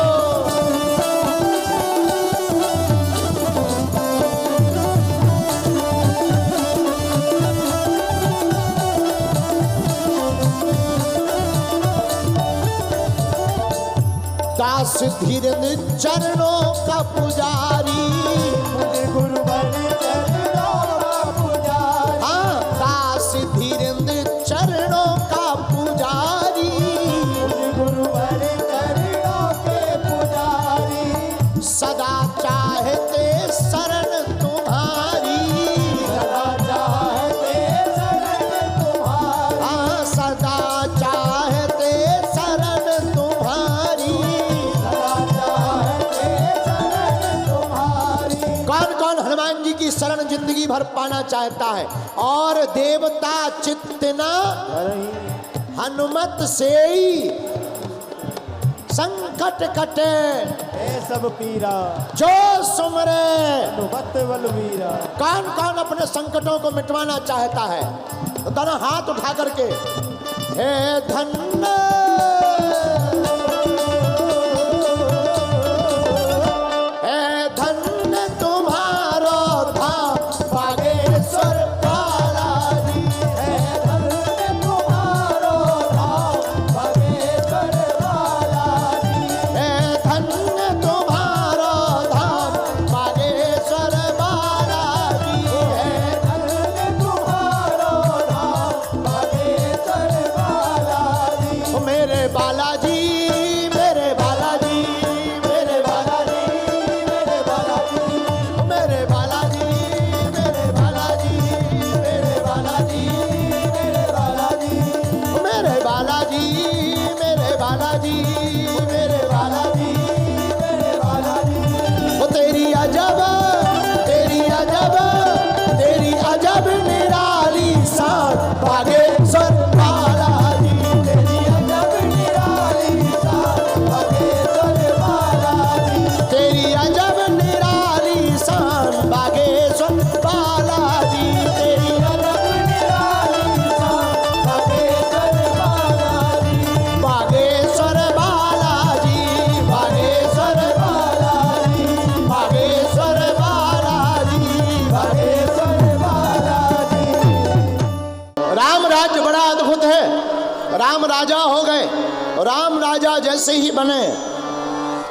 दास धीरज चरणों का पुजारी, मुझे गुरुवर चरणों का पुजारी, हाँ दास धीरज चरणों का पुजारी, मुझे गुरुवर चरणों के पुजारी, सदा चाहते शरण तुम्हारी, सदा चाहते शरण तुम्हारी, हाँ सदा चाहते शरण तुम्हारी। सदा चाहते शरण तुम्हारी। कौन कौन हनुमान जी की शरण जिंदगी भर पाना चाहता है? और देवता चित्तना हनुमत से ही संकट कटे, हे सब पीरा जो सुमरे। हनुमत बलवीरा। कौन कौन अपने संकटों को मिटवाना चाहता है? तो दोनों हाथ उठा करके हे धन्य हे धन्य तुम्हारो धाम बागेश्वर बालाजी, हे धन्य तुम्हारो धाम बागेश्वर बालाजी, हे धन्य तुम्हारो धाम बागेश्वर बालाजी, हे धन्य तुम्हारो धाम बागेश्वर बालाजी। ओ मेरे बालाजी, मेरे बालाजी, मेरे बालाजी, मेरे बालाजी, ओ मेरे बालाजी, मेरे बालाजी, मेरे बालाजी, मेरे बालाजी, ओ मेरे बालाजी, मेरे बालाजी, मेरे बालाजी। मेरे बालाजी। ओ तेरी अजब, तेरी अजब, तेरी अजब निराली शान बागेश्वर बालाजी, तेरी अजब निराली शान बागेश्वर बालाजी, तेरी अजब निराली शान बागेश्वर बालाजी, तेरी अजब निराली शान बागेश्वर बालाजी, बागेश्वर बालाजी, बागेश्वर बालाजी, बागेश्वर बालाजी, बागेश्वर बालाजी। राम राज्य बड़ा अद्भुत है। राम राजा हो गए। राम राजा जैसे ही बने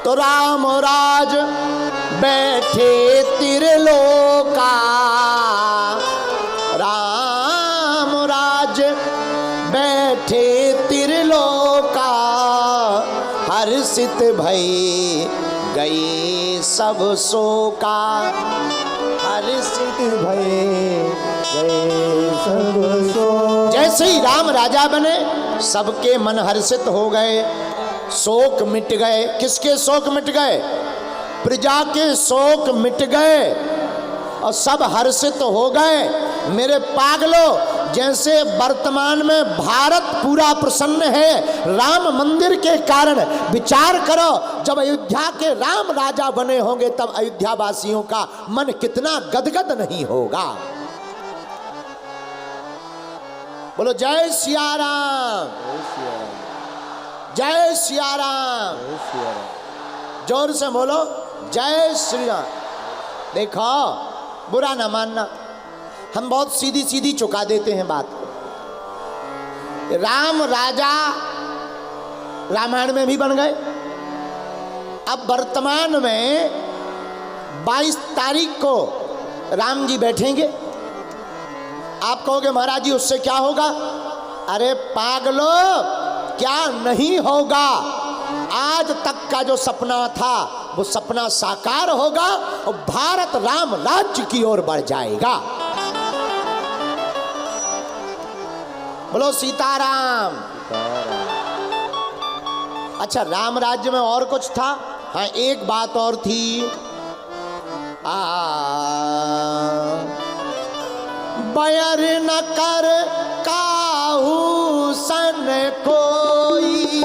तो राम राज बैठे त्रिलोका, राम राज बैठे त्रिलोका, हर्षित भई गई सब शोका, हर्षित भये गए सब सो। जैसे ही राम राजा बने सबके मन हर्षित हो गए, शोक मिट गए। किसके शोक मिट गए? प्रजा के शोक मिट गए और सब हर्षित हो गए। मेरे पागलों, जैसे वर्तमान में भारत पूरा प्रसन्न है राम मंदिर के कारण, विचार करो जब अयोध्या के राम राजा बने होंगे तब अयोध्या वासियों का मन कितना गदगद नहीं होगा। बोलो जय सिया राम, जय सिया राम, जोर से बोलो जय श्री राम। देखो बुरा ना मानना, हम बहुत सीधी सीधी चुका देते हैं बात को। राम राजा रामायण में भी बन गए। अब वर्तमान में 22 तारीख को राम जी बैठेंगे। आप कहोगे महाराज जी उससे क्या होगा? अरे पागलो, क्या नहीं होगा? आज तक का जो सपना था वो सपना साकार होगा और भारत राम राज्य की ओर बढ़ जाएगा। बोलो सीताराम। अच्छा, राम राज्य में और कुछ था? हाँ, एक बात और थी। बैर न कर काहू सन कोई,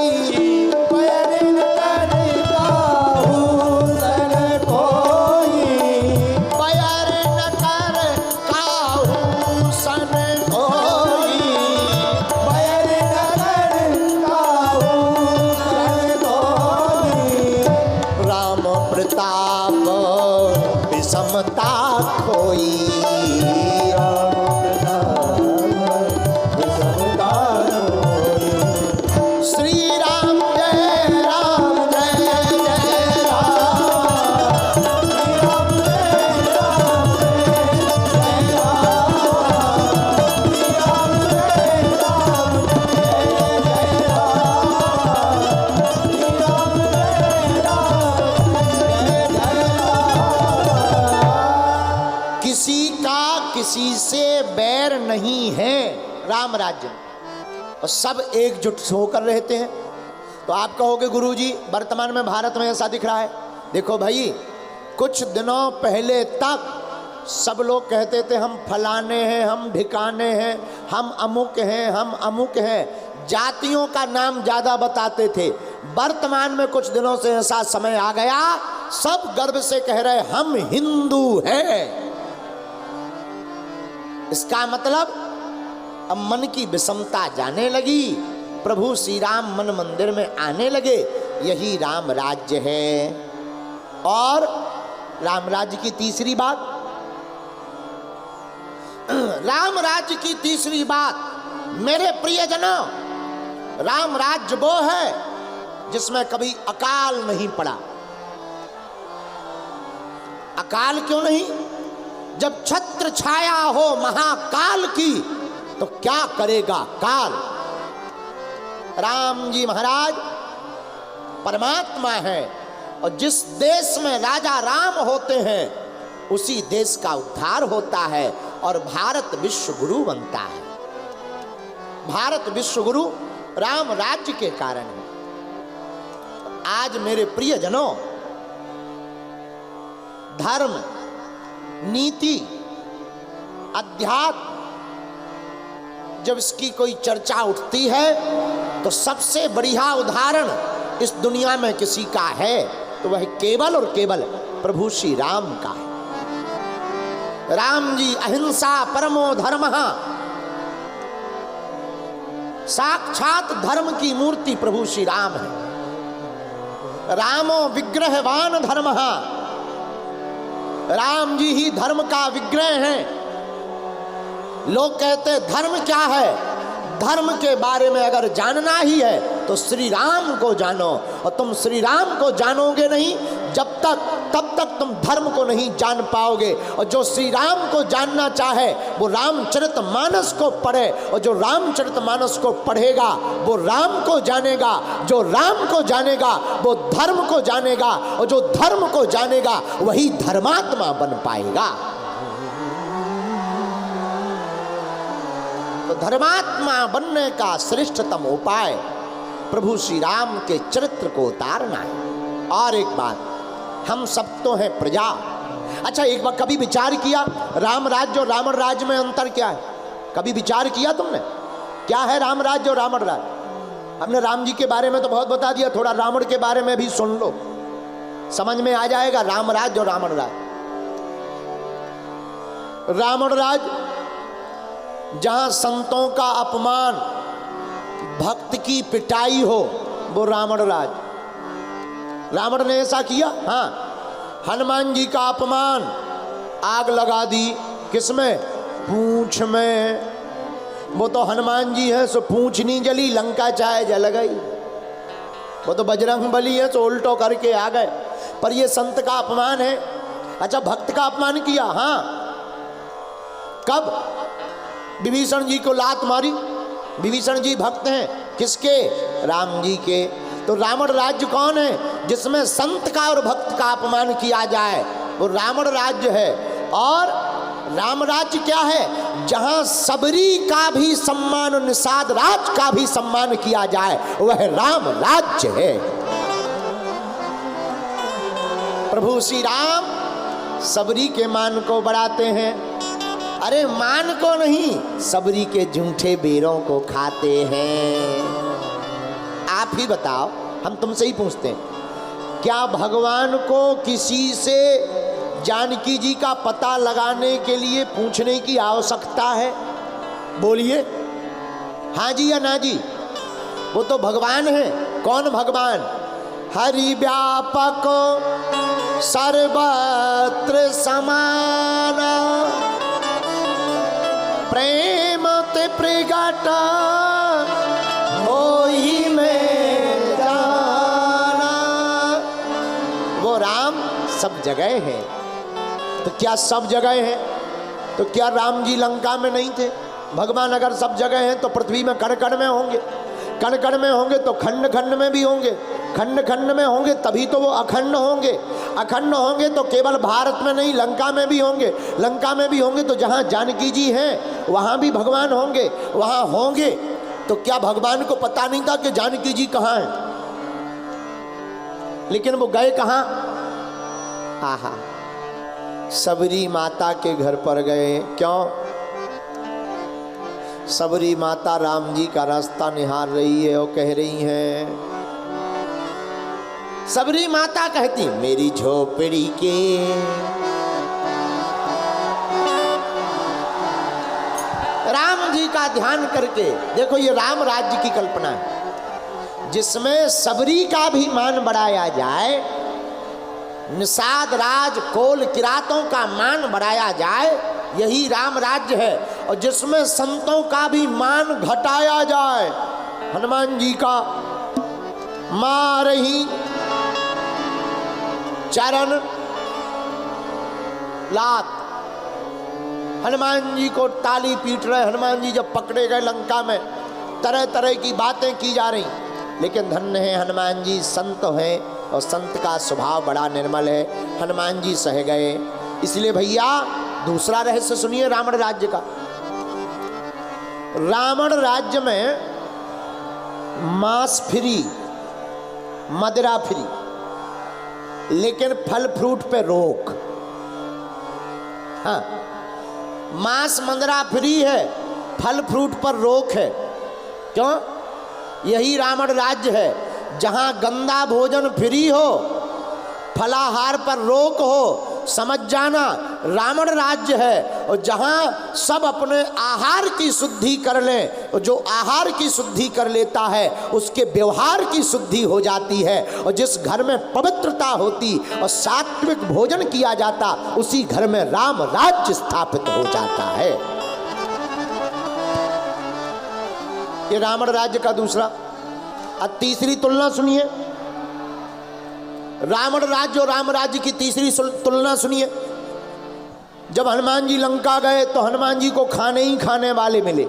बैर न कर काहू सन कोई, बैर न कर बैर नहीं है राम राज्य में, और सब एकजुट होकर रहते हैं। तो आप कहोगे गुरुजी वर्तमान में भारत में ऐसा दिख रहा है। देखो भाई, कुछ दिनों पहले तक सब लोग कहते थे हम फलाने हैं, हम ढिकाने हैं, हम अमुक हैं, हम अमुक हैं, जातियों का नाम ज़्यादा बताते थे। वर्तमान में कुछ दिनों से ऐसा समय आ गया, सब गर्व से कह रहे हम हिंदू हैं। इसका मतलब अब मन की विषमता जाने लगी, प्रभु श्री राम मन मंदिर में आने लगे, यही राम राज्य है। और राम राज्य की तीसरी बात, राम राज्य की तीसरी बात, मेरे प्रियजनों, राम राज्य वो है जिसमें कभी अकाल नहीं पड़ा। अकाल क्यों नहीं? जब छत्र छाया हो महाकाल की तो क्या करेगा काल। राम जी महाराज परमात्मा है, और जिस देश में राजा राम होते हैं उसी देश का उद्धार होता है और भारत विश्व गुरु बनता है। भारत विश्व गुरु राम राज्य के कारण है। आज मेरे प्रियजनों, धर्म, नीति, अध्यात्म, जब इसकी कोई चर्चा उठती है तो सबसे बढ़िया उदाहरण इस दुनिया में किसी का है तो वह केवल और केवल प्रभु श्री राम का है। राम जी अहिंसा परमो धर्मः, साक्षात धर्म की मूर्ति प्रभु श्री राम है। रामो विग्रहवान धर्मः, राम जी ही धर्म का विग्रह हैं। लोग कहते धर्म क्या है? धर्म के बारे में अगर जानना ही है तो श्री राम को जानो, और तुम श्री राम को जानोगे नहीं जब तक तब तक तुम धर्म को नहीं जान पाओगे। और जो श्री राम को जानना चाहे वो रामचरितमानस को पढ़े, और जो रामचरितमानस को पढ़ेगा वो राम को जानेगा, जो राम को जानेगा वो धर्म को जानेगा, और जो धर्म को जानेगा वही धर्मात्मा बन पाएगा। तो धर्मात्मा बनने का श्रेष्ठतम उपाय प्रभु श्री राम के चरित्र को उतारना है। और एक बात, हम सब तो हैं प्रजा। अच्छा, एक बार कभी विचार किया राम राज्य और रावण राज्य में अंतर क्या है? कभी विचार किया तुमने क्या है राम राज्य और रावण राज्य? हमने राम जी के बारे में तो बहुत बता दिया, थोड़ा रावण के बारे में भी सुन लो, समझ में आ जाएगा राम राज्य और रावण राज्य। रावण राज्य जहां संतों का अपमान, भक्त की पिटाई हो, वो रावण राज। रावण ने ऐसा किया। हाँ, हनुमान जी का अपमान, आग लगा दी किसमें? पूंछ में। वो तो हनुमान जी है सो पूंछ नहीं जली, लंका चाहे जल गई। वो तो बजरंग बली है सो उल्टो करके आ गए। पर ये संत का अपमान है। अच्छा, भक्त का अपमान किया। हाँ, कब? विभीषण जी को लात मारी। विभीषण जी भक्त हैं किसके? राम जी के। तो रावण राज्य कौन है? जिसमें संत का और भक्त का अपमान किया जाए, वो रावण राज्य है। और राम राज्य क्या है? जहां सबरी का भी सम्मान, निषाद राज का भी सम्मान किया जाए, वह राम राज्य है। प्रभु श्री राम सबरी के मान को बढ़ाते हैं। अरे मान को नहीं, सबरी के झूठे बेरों को खाते हैं। आप ही बताओ, हम तुमसे ही पूछते हैं, क्या भगवान को किसी से जानकी जी का पता लगाने के लिए पूछने की आवश्यकता है? बोलिए हाँ जी या ना जी। वो तो भगवान है। कौन भगवान? हरि व्यापक सर्वत्र समान, प्रेम ते प्रगट होई में जाना। वो राम सब जगह है। तो क्या सब जगह है? तो क्या राम जी लंका में नहीं थे? भगवान अगर सब जगह हैं तो पृथ्वी में कण कण में होंगे। कण कण में होंगे तो खंड खंड में भी होंगे, खंड खंड में होंगे तभी तो वो अखंड होंगे, अखंड होंगे तो केवल भारत में नहीं लंका में भी होंगे, लंका में भी होंगे तो जहाँ जानकी जी हैं वहाँ भी भगवान होंगे, वहाँ होंगे। तो क्या भगवान को पता नहीं था कि जानकी जी कहाँ हैं? लेकिन वो गए कहाँ? आहा, सबरी माता के घर पर गए। क्यों? सबरी माता राम जी का रास्ता निहार रही है और कह रही है, सबरी माता कहती मेरी झोपड़ी के राम जी का ध्यान करके। देखो ये राम राज्य की कल्पना है जिसमें सबरी का भी मान बढ़ाया जाए, निषाद राज कोल किरातों का मान बढ़ाया जाए, यही राम राज्य है। और जिसमें संतों का भी मान घटाया जाए, हनुमान जी का मारही चरण लात, हनुमान जी को ताली पीट रहे। हनुमान जी जब पकड़े गए लंका में तरह तरह की बातें की जा रही, लेकिन धन्य है हनुमान जी, संत हैं और संत का स्वभाव बड़ा निर्मल है। हनुमान जी सह गए। इसलिए भैया दूसरा रहस्य सुनिए रावण राज्य का। रावण राज्य में मांस फ्री, मदिरा फ्री, लेकिन फल फ्रूट पे रोक। हाँ, मांस मदिरा फ्री है, फल फ्रूट पर रोक है। क्यों? यही रावण राज्य है जहां गंदा भोजन फ्री हो, फलाहार पर रोक हो। समझ जाना रावण राज्य है। और जहां सब अपने आहार की शुद्धि कर लें, और जो आहार की शुद्धि कर लेता है उसके व्यवहार की शुद्धि हो जाती है। और जिस घर में पवित्रता होती और सात्विक भोजन किया जाता, उसी घर में राम राज्य स्थापित हो जाता है। ये रावण राज्य का दूसरा। अब तीसरी तुलना सुनिए, रावण राज्य और राम राज्य की तीसरी तुलना सुनिए। जब हनुमान जी लंका गए तो हनुमान जी को खाने ही खाने वाले मिले।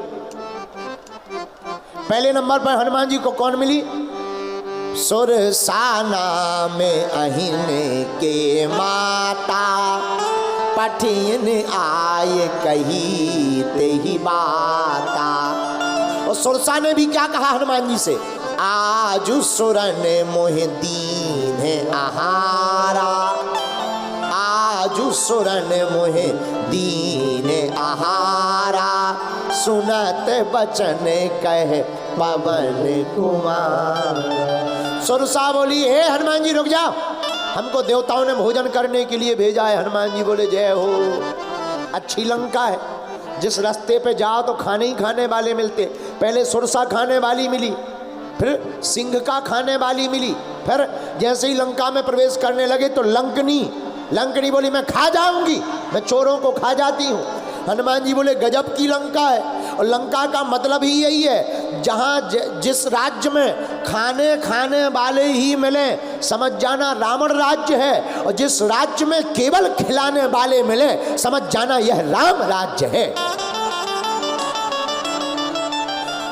पहले नंबर पर हनुमान जी को कौन मिली? सुरसाना में अहिने के माता, पठिन आए कही ते ही बाता। और सुरसा ने भी क्या कहा हनुमान जी से? आजु सुरन मोह दीन है आहारा, आजु सुरन मोह दीन आहारा, सुनत बचन कहे पवन कुमार। सुरसा बोली, हे हनुमान जी रुक जाओ, हमको देवताओं ने भोजन करने के लिए भेजा है। हनुमान जी बोले, जय हो। अच्छी लंका है, जिस रास्ते पे जाओ तो खाने ही खाने वाले मिलते। पहले सुरसा खाने वाली मिली, फिर सिंह का खाने वाली मिली, फिर जैसे ही लंका में प्रवेश करने लगे तो लंकनी बोली, मैं खा जाऊंगी, मैं चोरों को खा जाती हूँ। हनुमान जी बोले, गजब की लंका है। और लंका का मतलब ही यही है, जहाँ जिस राज्य में खाने वाले ही मिले, समझ जाना रावण राज्य है। और जिस राज्य में केवल खिलाने वाले मिले, समझ जाना यह राम राज्य है।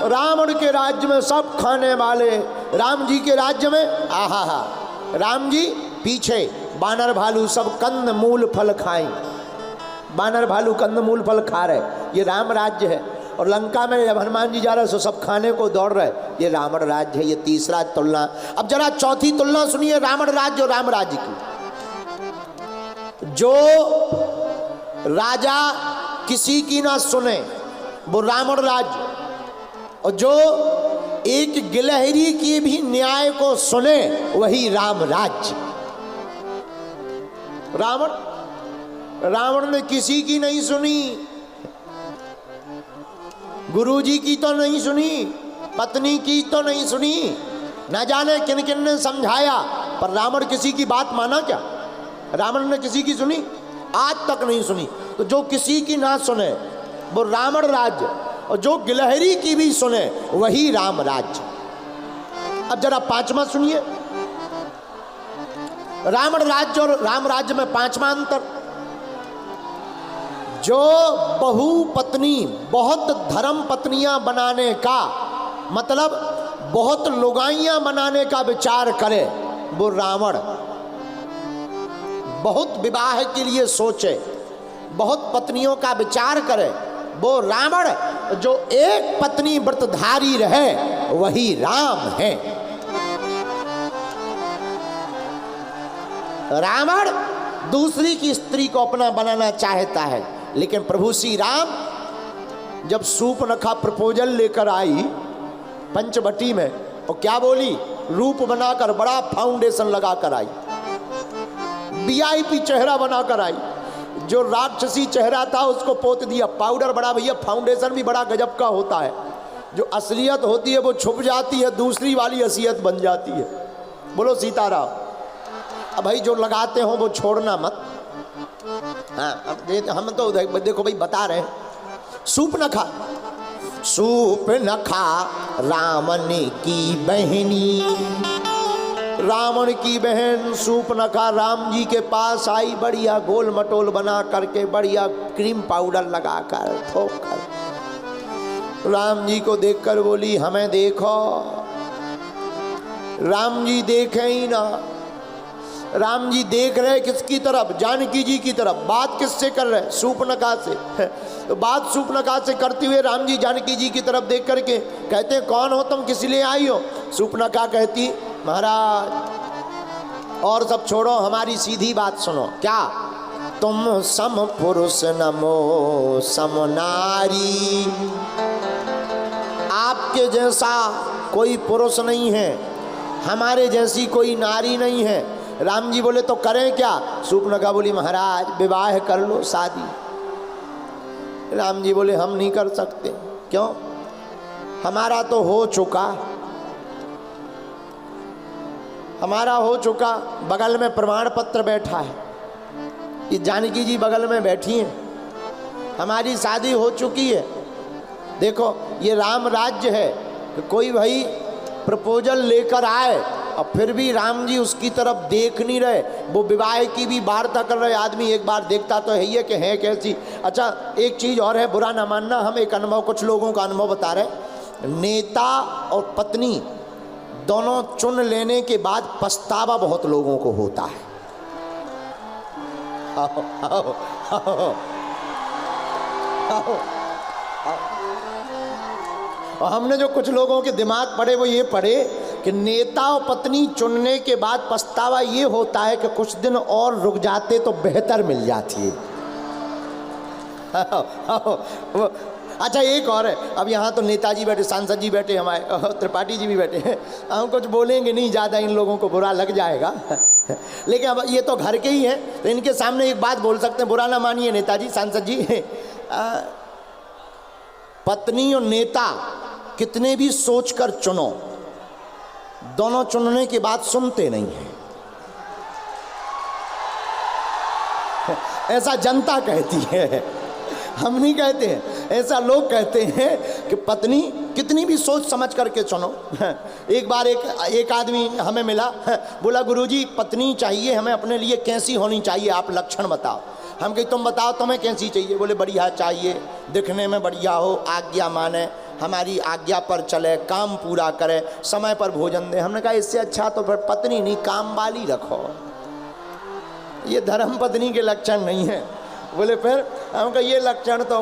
रावण के राज्य में सब खाने वाले, राम जी के राज्य में आहा, राम जी पीछे बानर भालू सब कंद मूल फल खाएं। बानर भालू कंद मूल फल खा रहे, ये राम राज्य है। और लंका में जब हनुमान जी जा रहे तो सब खाने को दौड़ रहे, ये रावण राज्य है। ये तीसरा तुलना। अब जरा चौथी तुलना सुनिए रावण राज्य और राम राज्य की। जो राजा किसी की ना सुने वो रावण राज्य, और जो एक गिलहरी की भी न्याय को सुने वही राम राज्य। रावण ने किसी की नहीं सुनी, गुरुजी की तो नहीं सुनी, पत्नी की तो नहीं सुनी, न जाने किन किन ने समझाया, पर रावण किसी की बात माना क्या? रावण ने किसी की सुनी? आज तक नहीं सुनी। तो जो किसी की ना सुने वो रावण राज्य, और जो गिलहरी की भी सुने वही राम राज्य। अब जरा पांचवा सुनिए, रावण राज्य और राम राज्य में पांचवा अंतर। जो बहु पत्नी, बहुत धर्म पत्नियां बनाने का मतलब बहुत लुगाइयां बनाने का विचार करे वो रावण, बहुत विवाह के लिए सोचे, बहुत पत्नियों का विचार करे वो रावण, जो एक पत्नी व्रतधारी रहे वही राम है। रावण दूसरी की स्त्री को अपना बनाना चाहता है, लेकिन प्रभु श्री राम जब सूर्पनखा प्रपोजल लेकर आई पंचवटी में, और क्या बोली, रूप बनाकर बड़ा फाउंडेशन लगाकर आई, वीआईपी चेहरा बनाकर आई, जो राक्षसी चेहरा था उसको पोत दिया पाउडर। बड़ा भैया फाउंडेशन भी बड़ा गजब का होता है, जो असलियत होती है वो छुप जाती है, दूसरी वाली असलियत बन जाती है। बोलो सीताराम। अब भाई जो लगाते हो वो छोड़ना मत। हाँ, अब हम तो देखो भाई बता रहे हैं। सूर्पनखा, सूर्पनखा रावण की बहनी, रावण की बहन सूर्पनखा राम जी के पास आई, बढ़िया गोल मटोल बना करके, बढ़िया क्रीम पाउडर लगाकर ठोक कर राम जी को देखकर बोली हमें देखो। राम जी देखे ही ना, राम जी देख रहे किसकी तरफ, जानकी जी की तरफ। बात किससे कर रहे, सूर्पनखा से। तो बात सूर्पनखा से करते हुए राम जी जानकी जी की तरफ देख करके कहते हैं कौन हो तुम, किस लिए आई हो। सूर्पनखा कहती महाराज और सब छोड़ो, हमारी सीधी बात सुनो। क्या, तुम सम पुरुष नमो सम नारी, आपके जैसा कोई पुरुष नहीं है, हमारे जैसी कोई नारी नहीं है। राम जी बोले तो करें क्या। सूर्पनखा बोली महाराज विवाह कर लो, शादी। राम जी बोले हम नहीं कर सकते। क्यों, हमारा तो हो चुका, हमारा हो चुका। बगल में प्रमाण पत्र बैठा है, ये जानकी जी बगल में बैठी हैं, हमारी शादी हो चुकी है। देखो ये राम राज्य है कि कोई भाई प्रपोजल लेकर आए और फिर भी राम जी उसकी तरफ देख नहीं रहे, वो विवाह की भी वार्ता कर रहे। आदमी एक बार देखता तो है ही कि है कैसी। अच्छा एक चीज़ और है, बुरा ना मानना, हम एक अनुभव, कुछ लोगों का अनुभव बता रहे। नेता और पत्नी दोनों चुन लेने के बाद पछतावा बहुत लोगों को होता है। आओ, आओ, आओ, आओ, आओ। और हमने जो कुछ लोगों के दिमाग पढ़े वो ये पढ़े कि नेता और पत्नी चुनने के बाद पछतावा ये होता है कि कुछ दिन और रुक जाते तो बेहतर मिल जाती है। अच्छा एक और है, अब यहाँ तो नेताजी बैठे, सांसद जी बैठे, हमारे त्रिपाठी जी भी बैठे हैं, हम कुछ बोलेंगे नहीं ज़्यादा, इन लोगों को बुरा लग जाएगा। लेकिन अब ये तो घर के ही हैं तो इनके सामने एक बात बोल सकते हैं, बुरा ना मानिए नेताजी सांसद जी। पत्नी और नेता कितने भी सोचकर चुनो, दोनों चुनने के बाद सुनते नहीं हैं। ऐसा जनता कहती है, हम नहीं कहते हैं, ऐसा लोग कहते हैं कि पत्नी कितनी भी सोच समझ करके चुनो। एक बार एक आदमी हमें मिला, बोला गुरुजी पत्नी चाहिए हमें, अपने लिए कैसी होनी चाहिए, आप लक्षण बताओ। हम कहीं तुम बताओ तुम्हें कैसी चाहिए। बोले बढ़िया चाहिए, दिखने में बढ़िया हो, आज्ञा माने, हमारी आज्ञा पर चले, काम पूरा करे, समय पर भोजन दे। हमने कहा इससे अच्छा तो फिर पत्नी नहीं काम वाली रखो, ये धर्म पत्नी के लक्षण नहीं है। बोले फिर, हम कहा ये लक्षण तो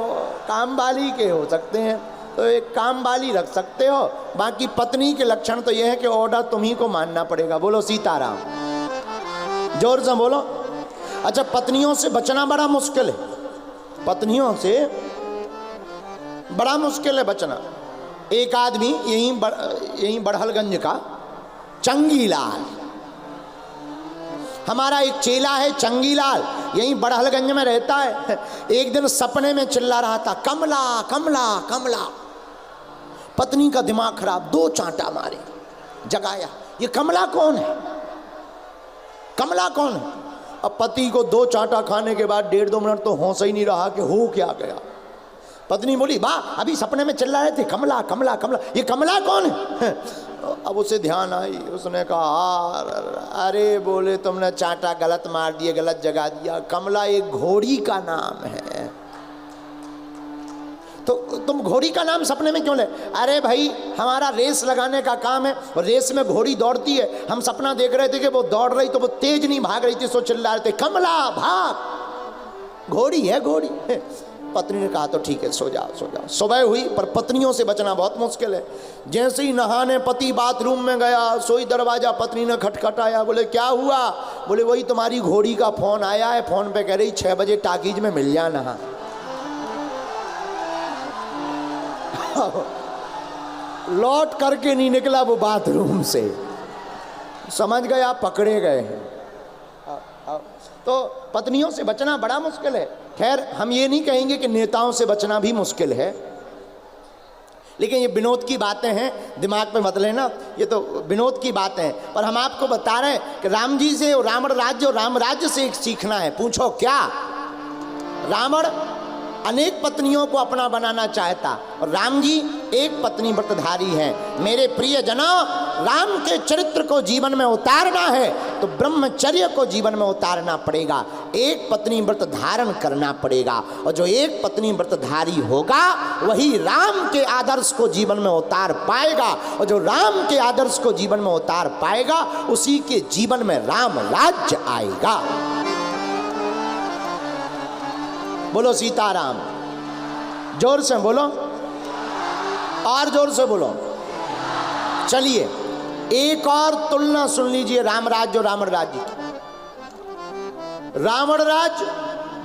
काम वाली के हो सकते हैं, तो एक काम वाली रख सकते हो, बाकी पत्नी के लक्षण तो ये है कि ऑर्डर तुम्ही को मानना पड़ेगा। बोलो सीताराम, जोर से बोलो। अच्छा पत्नियों से बचना बड़ा मुश्किल है, पत्नियों से बड़ा मुश्किल है बचना। एक आदमी यहीं बड़हलगंज का चंगीलाल, हमारा एक चेला है चंगीलाल, यहीं बड़हलगंज में रहता है। एक दिन सपने में चिल्ला रहा था कमला कमला कमला। पत्नी का दिमाग खराब, दो चांटा मारे, जगाया, ये कमला कौन है, कमला कौन है। अब पति को दो चांटा खाने के बाद 1.5-2 मिनट तो होश ही नहीं रहा कि हो क्या गया। पत्नी बोली वाह अभी सपने में चिल्ला रहे थे कमला कमला कमला, ये कमला कौन है। अब उसे ध्यान आई, उसने कहा अरे बोले तुमने चांटा गलत मार दिए, गलत जगा दिया, कमला एक घोड़ी का नाम है। तो तुम घोड़ी का नाम सपने में क्यों ले? अरे भाई हमारा रेस लगाने का काम है, और रेस में घोड़ी दौड़ती है, हम सपना देख रहे थे कि वो दौड़ रही तो वो तेज नहीं भाग रही थी, सो चिल्ला रहे थे कमला भाग, घोड़ी है घोड़ी। पत्नी ने कहा तो ठीक है, सो जाओ सो जाओ। सुबह हुई, पर पत्नियों से बचना बहुत मुश्किल है। जैसे ही नहाने पति बाथरूम में गया, सोई दरवाजा पत्नी ने खटखटाया। बोले क्या हुआ? बोले वही तुम्हारी घोड़ी का फोन आया है, फोन पे कह रही 6 बजे टाकीज में मिल जाना। लौट करके नहीं निकला वो बाथरूम से, समझ गया पकड़े गए हैं। तो पत्नियों से बचना बड़ा मुश्किल है। खैर हम ये नहीं कहेंगे कि नेताओं से बचना भी मुश्किल है, लेकिन ये विनोद की बातें हैं, दिमाग पे मत लेना, ये तो विनोद की बातें हैं। पर हम आपको बता रहे हैं कि राम जी से और रावण राज्य और राम राज्य से एक सीखना है। पूछो क्या? रावण अनेक पत्नियों को अपना बनाना चाहता और राम जी एक पत्नी व्रतधारी हैं। मेरे प्रिय जनों, राम के चरित्र को जीवन में उतारना है तो ब्रह्मचर्य को जीवन में उतारना पड़ेगा, एक पत्नी व्रत धारण करना पड़ेगा। और जो एक पत्नी व्रतधारी होगा वही राम के आदर्श को जीवन में उतार पाएगा, और जो राम के आदर्श को जीवन में उतार पाएगा उसी के जीवन में राम राज्य आएगा। बोलो सीताराम, जोर से बोलो, और जोर से बोलो। चलिए एक और तुलना सुन लीजिए राम राज्य और रावण राज्य की। रावण राज्य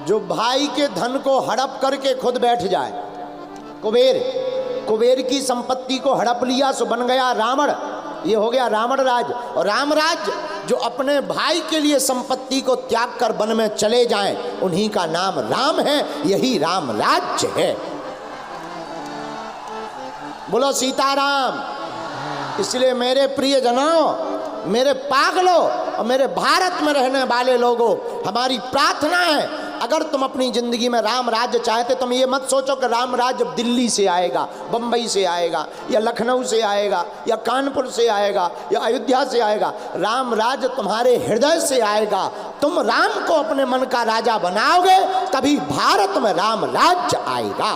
जो भाई के धन को हड़प करके खुद बैठ जाए, कुबेर की संपत्ति को हड़प लिया सो बन गया रावण, ये हो गया रावण राज्य। और राम राज्य जो अपने भाई के लिए संपत्ति को त्याग कर वन में चले जाएं, उन्हीं का नाम राम है, यही राम राज्य है। बोलो सीताराम। इसलिए मेरे प्रिय जनों, मेरे पागलों और मेरे भारत में रहने वाले लोगों, हमारी प्रार्थना है अगर तुम अपनी जिंदगी में राम राज्य चाहते, तुम ये मत सोचो कि राम राज्य दिल्ली से आएगा, बंबई से आएगा, या लखनऊ से आएगा, या कानपुर से आएगा, या अयोध्या से आएगा। राम राज्य तुम्हारे हृदय से आएगा। तुम राम को अपने मन का राजा बनाओगे तभी भारत में राम राज्य आएगा।